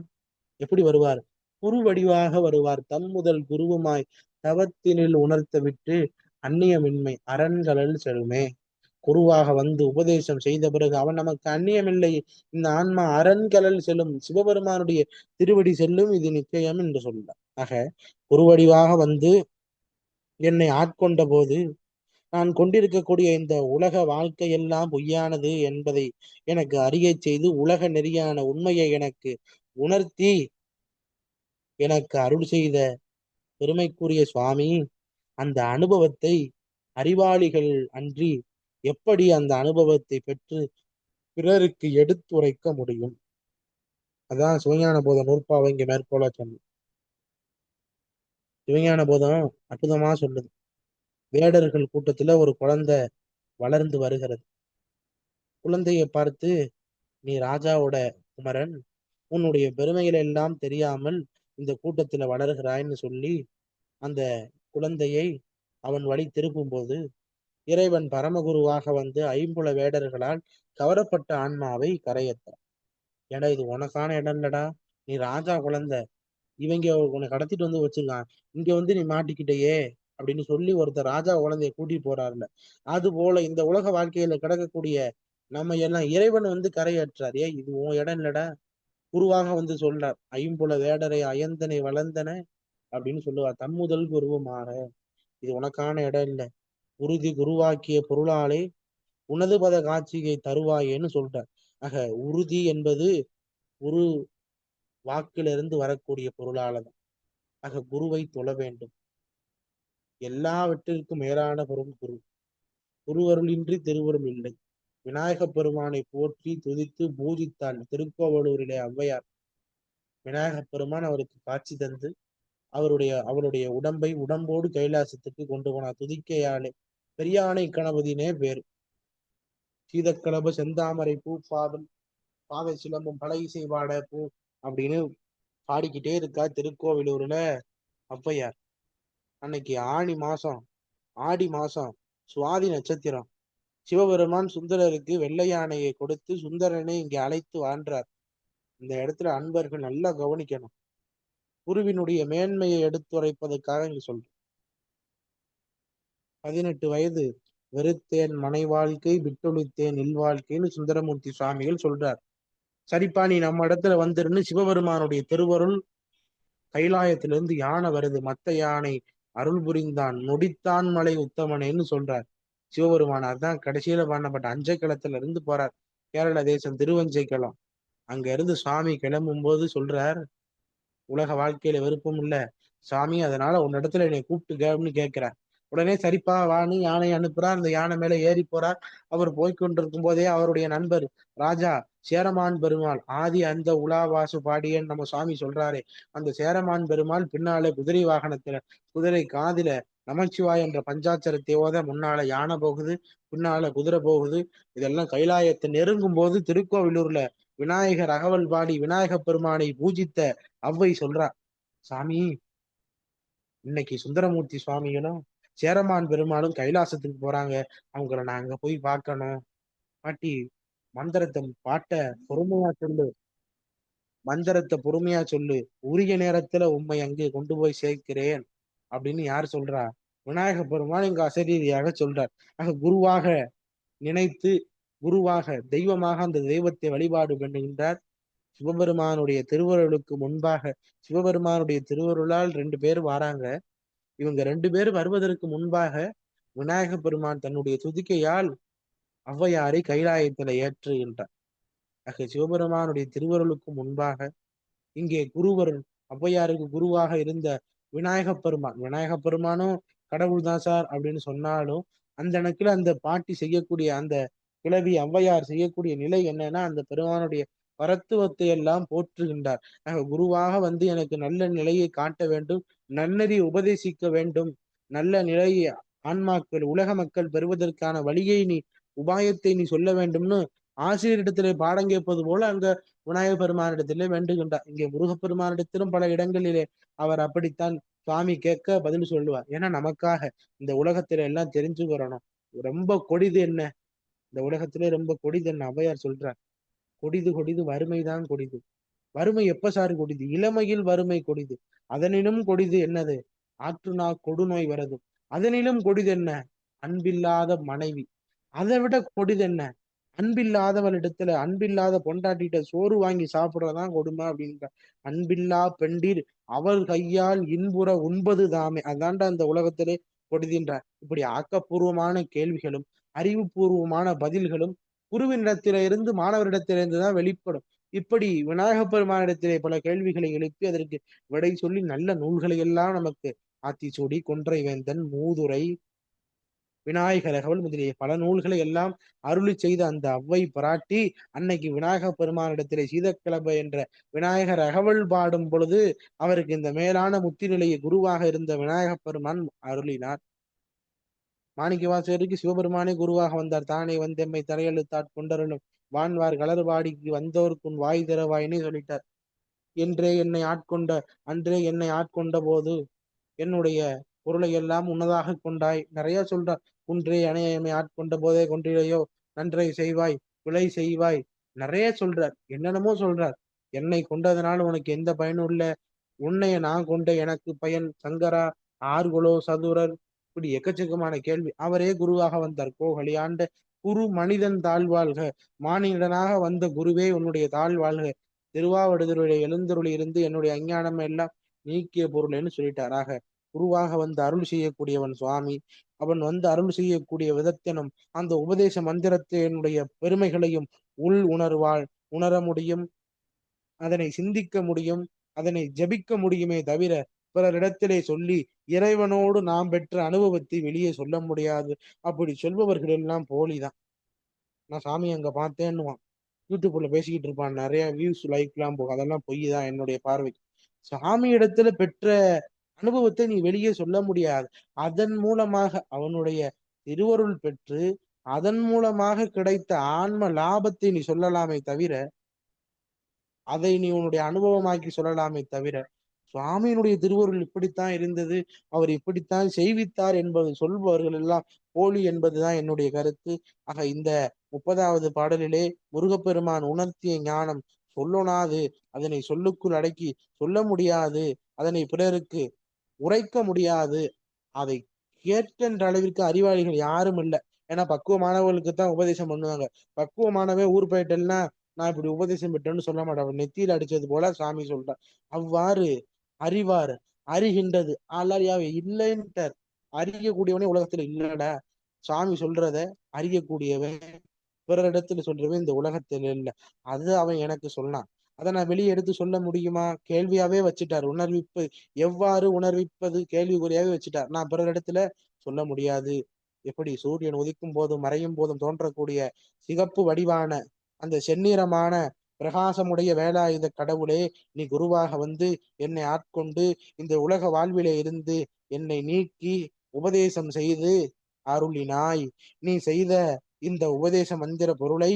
எப்படி வருவார்? குரு வடிவாக வருவார். தம் முதல் குருவுமாய் தவத்தினில் உணர்த்த விட்டு அந்நியமின்மை அரண்களல் செழுமே. குருவாக வந்து உபதேசம் செய்த பிறகு அவன் நமக்கு அந்நியமில்லை, இந்த ஆன்மா அரண்களல் செல்லும், சிவபெருமானுடைய திருவடி செல்லும், இது நிச்சயம் என்று சொல்ல. ஆக குருவடிவாக வந்து என்னை ஆட்கொண்ட போது நான் கொண்டிருக்கக்கூடிய இந்த உலக வாழ்க்கையெல்லாம் பொய்யானது என்பதை எனக்கு அறியச் செய்து உலக நெறியான உண்மையை எனக்கு உணர்த்தி எனக்கு அருள் செய்த பெருமைக்குரிய சுவாமி. அந்த அனுபவத்தை அறிவாளிகள் அன்றி எப்படி அந்த அனுபவத்தை பெற்று பிறருக்கு எடுத்துரைக்க முடியும்? அதான் சிவஞான போதம் நூற்பாவை இங்க மேற்கோளா சொன்னேன். சிவஞான போதம் அற்புதமா சொல்லுது. வேடர்கள் கூட்டத்துல ஒரு குழந்தை வளர்ந்து வருகிறது. குழந்தையை பார்த்து, நீ ராஜாவோட குமரன், உன்னுடைய பெருமைகள் எல்லாம் தெரியாமல் இந்த கூட்டத்துல வளர்கிறாய்ன்னு சொல்லி அந்த குழந்தையை அவன் வழி திருப்பும் போது இறைவன் பரமகுருவாக வந்து ஐம்புல வேடர்களால் கவரப்பட்ட ஆன்மாவை கரையேற்றான். ஏடா இது உனக்கான இடம் இல்லடா, நீ ராஜா குழந்தை, இவங்க உன்னை கடத்திட்டு வந்து வச்சிருக்கான், இங்க நீ மாட்டிக்கிட்டேயே அப்படின்னு சொல்லி ஒருத்தர் ராஜா குழந்தைய கூட்டிட்டு போறாருல. அது போல இந்த உலக வாழ்க்கையில கிடக்கக்கூடிய நம்ம எல்லாம் இறைவன் கரையேற்றார். ஏய் இது உன் இடம் இல்லடா. குருவாக சொல்றார். ஐம்புல வேடரை அயந்தனை வளர்ந்தன அப்படின்னு சொல்லுவார். தம்முதல் குருவுமாற இது உனக்கான இடம் இல்ல. உறுதி குருவாக்கிய பொருளாலே உனது பத காட்சியை தருவாயேன்னு சொல்றார். ஆக உறுதி என்பது குரு வாக்கிலிருந்து வரக்கூடிய பொருளாலதான். ஆக குருவை தொழ வேண்டும். எல்லாவற்றிற்கும் மேலான பொருள் குரு. குருவருளின்றி திருவருள் இல்லை. விநாயகப் பெருமானை போற்றி துதித்து பூஜித்தாள் திருக்கோவலூரிலே ஔவையார். விநாயகப் பெருமான் அவருக்கு காட்சி தந்து அவருடைய உடம்பை உடம்போடு கைலாசத்துக்கு கொண்டு போனார் துதிக்கையாலே. பெரியானை கணபதினே பேரு. சீதக்கலப செந்தாமரை பூ பாதம் பாத சிலம்பும் பல இசை பாட பூ அப்படின்னு பாடிக்கிட்டே இருக்கா திருக்கோவிலூர்ல ஔவையார். அன்னைக்கு ஆடி மாசம் சுவாதி நட்சத்திரம். சிவபெருமான் சுந்தரருக்கு வெள்ளை யானையை கொடுத்து சுந்தரனை இங்கே அழைத்து வாழ்றார். இந்த இடத்துல அன்பர்கள் நல்லா கவனிக்கணும். குருவினுடைய மேன்மையை எடுத்துரைப்பதற்காக இங்க சொல்றேன். 18 வயது வெறுத்தேன் மனை வாழ்க்கை விட்டொழித்தேன் இல்வாழ்க்கைன்னு சுந்தரமூர்த்தி சுவாமிகள் சொல்றார். சரிப்பா நீ நம்ம இடத்துல வந்துருன்னு சிவபெருமானுடைய திருவருள். கைலாயத்திலிருந்து யானை வருது. மத்த யானை அருள் புரிந்தான் நொடித்தான் மலை உத்தமனேன்னு சொல்றார் சிவபெருமானார். தான் கடைசியில பண்ணப்பட்ட அஞ்சைக்களத்துல இருந்து போறார். கேரள தேசம் திருவஞ்சைக்களம். அங்க இருந்து சுவாமி கிளம்பும் போது சொல்றார், உலக வாழ்க்கையில விருப்பம் இல்ல சாமி, அதனால உன்னிடத்துல என்னை கூப்பிட்டுக்கன்னு கேட்கிறார். உடனே சரிப்பா வான்னு யானையை அனுப்புறார். அந்த யானை மேல ஏறி போறார். அவர் போய்கொண்டிருக்கும் போதே அவருடைய நண்பர் ராஜா சேரமான் பெருமாள் ஆதி அந்த உலாவாசு பாடியன்னு நம்ம சுவாமி சொல்றாரே, அந்த சேரமான் பெருமாள் பின்னால குதிரை வாகனத்துல குதிரை காதில நமச்சிவாய் என்ற பஞ்சாட்சரத்தை ஓத முன்னால யானை போகுது, பின்னால குதிரை போகுது. இதெல்லாம் கைலாயத்தை நெருங்கும் போது திருக்கோவிலூர்ல விநாயகர் அகவல் பாடி விநாயக பெருமானை பூஜித்த ஔவை சொல்றா, சாமி இன்னைக்கு சுந்தரமூர்த்தி சுவாமிகளும் சேரமான் பெருமாளும் கைலாசத்துக்கு போறாங்க. அவங்கள நான் அங்க போய் பார்க்கணும். பாட்டி பாட்ட பொறுமையா சொல்லு, மந்திரத்தை பொறுமையா சொல்லு, உரிய நேரத்துல உண்மை அங்கே கொண்டு போய் சேர்க்கிறேன் அப்படின்னு யார் சொல்றா? விநாயக பெருமான் இங்க அசரீரியாக சொல்றார். ஆக குருவாக நினைத்து குருவாக தெய்வமாக அந்த தெய்வத்தை வழிபாடு பண்ணுகின்றார். சிவபெருமானுடைய திருவருளுக்கு முன்பாக சிவபெருமானுடைய திருவருளால் 2 பேர் வராங்க. இவங்க 2 பேர் வருவதற்கு முன்பாக விநாயக பெருமான் தன்னுடைய துதிக்கையால் ஔவையாரை கைலாயத்துல ஏற்றுகின்றார். ஆக சிவபெருமானுடைய திருவருளுக்கு முன்பாக இங்கே ஔவையாருக்கு குருவாக இருந்த விநாயக பெருமானும் கடவுள் தான் சார் அப்படின்னு சொன்னாலும், அந்த இடத்துல அந்த பாட்டி செய்யக்கூடிய அந்த கிழவி ஔவையார் செய்யக்கூடிய நிலை என்னன்னா, அந்த பெருமானுடைய பரத்துவத்தை எல்லாம் போற்றுகின்றார். குருவாக எனக்கு நல்ல நிலையை காட்ட வேண்டும், நன்னெறி உபதேசிக்க வேண்டும், நல்ல நிலையை ஆன்மாக்கள் உலக மக்கள் பெறுவதற்கான வழியை உபாயத்தை நீ சொல்ல வேண்டும்னு ஆசிரியரிடத்திலே பாடம் கேட்பது போல அங்க விநாயக பெருமானிடத்திலே வேண்டுகின்றார். இங்கே முருகப்பெருமானிடத்திலும் பல இடங்களிலே அவர் அப்படித்தான் சுவாமி கேட்க பதில் சொல்லுவார். ஏன்னா நமக்காக இந்த உலகத்தில எல்லாம் தெரிஞ்சுக்கிறணும். ரொம்ப கொடிது என்ன, இந்த உலகத்திலே ரொம்ப கொடிது என்ன ஔவையார் சொல்றார். கொடிது வறுமைதான் கொடிது. வறுமை எப்ப சார் கொடிது? இளமையில் வறுமை கொடிது. அதனினும் கொடிது என்னது? ஆற்றுநா கொடுநோய் வருது. அதனிலும் கொடிது என்ன? அன்பில்லாத மனைவி. அதை விட கொடிது என்ன? அன்பில்லாத பொண்டாட்டிட்ட சோறு வாங்கி சாப்பிடுறதான் கொடுமை அப்படின்ற. அன்பில்லா பெண்டிர் அவள் கையால் இன்புற உண்பது தாமே. அதான்டா அந்த உலகத்திலே கொடிதின்றார். இப்படி ஆக்கப்பூர்வமான கேள்விகளும் அறிவுபூர்வமான பதில்களும் குருவினிடத்தில இருந்து மாணவரிடத்திலிருந்து தான் வெளிப்படும். இப்படி விநாயக பெருமானிடத்திலே பல கேள்விகளை எழுப்பி அதற்கு விடை சொல்லி நல்ல நூல்களை எல்லாம் நமக்கு ஆத்திச்சூடி, கொன்றை வேந்தன், மூதுரை, விநாயகர் அகவல் முதலிய பல நூல்களை எல்லாம் அருளி செய்த அந்த ஔவை பிராட்டி அன்னைக்கு விநாயக பெருமானிடத்திலே சீதக்கிழப என்ற விநாயகர் அகவல் பாடும் பொழுது அவருக்கு இந்த மேலான முத்தி நிலையை குருவாக இருந்த விநாயக பெருமான் அருளினார். மாணிக்கவாசகருக்கு சிவபெருமானே குருவாக வந்தார். தானே வந்தெம்மை தரையெழுத்தாட் கொண்டருளும் வான்வார் கலர்வாடிக்கு வந்தோர்க்குன் வாய் திறவாயினே சொல்லிட்டார். அன்றே என்னை ஆட்கொண்ட போது என்னுடைய பொருளை எல்லாம் உன்னதாக கொண்டாய். நிறைய சொல்றார். குன்றே அணையமை ஆட்கொண்ட போதே கொன்றிலையோ நன்றை செய்வாய் விளை செய்வாய். நிறைய சொல்றார். என்னென்னமோ சொல்றார். என்னை கொண்டதனால உனக்கு எந்த பயனும் இல்லை, உன்னைய நான் கொண்ட எனக்கு பயன் சங்கரா ஆர்குலோ சதுரர், இப்படி எக்கச்சக்கமான கேள்வி. அவரே குருவாக வந்தார். கோகலி ஆண்ட குரு மனிதன் தாழ்வாழ்க. மானிடனாக வந்த குருவே உன்னுடைய தாழ்வாழ்க. திருவாவடுதுறை எழுந்தருளி இருந்து என்னுடைய அஞ்ஞானம் எல்லாம் நீக்கிய பொருள்னு சொல்லிட்டாராக. குருவாக வந்து அருள் செய்யக்கூடியவன் சுவாமி. அவன் வந்து அருள் செய்யக்கூடிய விதத்தினும் அந்த உபதேச மந்திரத்தினுடைய பெருமைகளையும் உள் உணர்வால் உணர முடியும், அதனை சிந்திக்க முடியும், அதனை ஜபிக்க முடியுமே தவிர பிறரிடத்திலே சொல்லி இறைவனோடு நாம் பெற்ற அனுபவத்தை வெளியே சொல்ல முடியாது. அப்படி சொல்பவர்கள் எல்லாம் போலிதான். நான் சாமி அங்க பார்த்தேன்னுவான், யூடியூப்ல பேசிக்கிட்டு இருப்பான், நிறைய வியூஸ் லைக்லாம் போகும், அதெல்லாம் பொய் தான் என்னுடைய பார்வைக்கு. சாமி இடத்துல பெற்ற அனுபவத்தை நீ வெளியே சொல்ல முடியாது. அதன் மூலமாக அவனுடைய திருவருள் பெற்று அதன் மூலமாக கிடைத்த ஆன்ம லாபத்தை நீ சொல்லலாமே தவிர, அதை நீ உன்னுடைய அனுபவமாக்கி சொல்லலாமே தவிர, சுவாமியினுடைய திருவருள் இப்படித்தான் இருந்தது, அவர் இப்படித்தான் செய்வித்தார் என்பது சொல்பவர்கள் எல்லாம் போலி என்பதுதான் என்னுடைய கருத்து. ஆக இந்த 30வது பாடலிலே முருகப்பெருமான் உணர்த்திய ஞானம் சொல்லொணாது, அதனை சொல்லுக்குள் அடக்கி சொல்ல முடியாது, அதனை பிறருக்கு உரைக்க முடியாது, அதை கேட்கின்ற அளவிற்கு அறிவாளிகள் யாரும் இல்லை. ஏன்னா பக்குவமானவர்களுக்கு தான் உபதேசம் பண்ணுவாங்க. பக்குவமானவே ஊர் போயிட்டேன்னா நான் இப்படி உபதேசம் பெற்றேன்னு சொல்ல மாட்டேன். அவர் நெத்தியில அடிச்சது போல சாமி சொல்றார். அவ்வாறு அறிவார் அறிகின்றது ஆளாரியாவே இல்லைன்ட்டார். அறியக்கூடியவனே உலகத்துல இல்லடா. சாமி சொல்றத அறியக்கூடியவன் பிறரிடத்துல சொல்றவன் இந்த உலகத்துல இல்ல. அது அவன் எனக்கு சொன்னான். அதை நான் வெளியே எடுத்து சொல்ல முடியுமா? கேள்வியாவே வச்சுட்டார். உணர்விப்பு எவ்வாறு உணர்விப்பது கேள்விக்குறியாவே வச்சுட்டார். நான் பிறரிடத்துல சொல்ல முடியாது. எப்படி சூரியன் உதிக்கும் போதும் மறையும் போதும் தோன்றக்கூடிய சிகப்பு வடிவான அந்த செந்நிறமான பிரகாசமுடைய வேலாயுத கடவுளே, நீ குருவாக வந்து என்னை ஆட்கொண்டு இந்த உலக வாழ்விலே இருந்து என்னை நீக்கி உபதேசம் செய்து அருளினாய். நீ செய்த இந்த உபதேச மந்திர பொருளை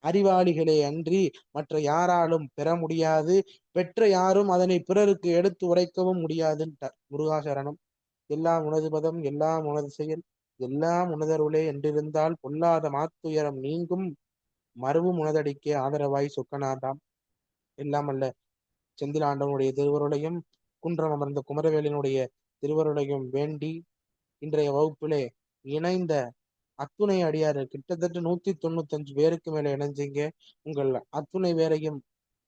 அறிவாளிகளே அன்றி மற்ற யாராலும் பெற முடியாது, பெற்ற யாரும் அதனை பிறருக்கு எடுத்து உரைக்கவும் முடியாதுன்ட்டார். முருகாசரணம். எல்லாம் உனது பதம், எல்லாம் உனது செயல், எல்லாம் உனதருளே என்றிருந்தால் பொல்லாத மாத்துயரம் நீங்கும், மறுவும் உனதடிக்கே ஆதரவாய் சொக்கநாதாம். எல்லாம் அல்ல செந்திலாண்டவனுடைய திருவருளையும் குன்றம் அமர்ந்த குமரவேலினுடைய திருவருளையும் வேண்டி இன்றைய வகுப்பிலே இணைந்த அத்துணை அடியாறு கிட்டத்தட்ட 195 பேருக்கு மேல இணைஞ்சீங்க. உங்கள் அத்துணை பேரையும்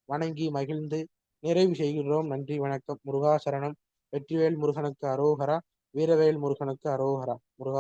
வணங்கி மகிழ்ந்து நிறைவு செய்கிறோம். நன்றி, வணக்கம். முருகாசரணம். வெற்றிவேல் முருகனுக்கு அரோகரா. வீரவேல் முருகனுக்கு அரோகரா. முருகா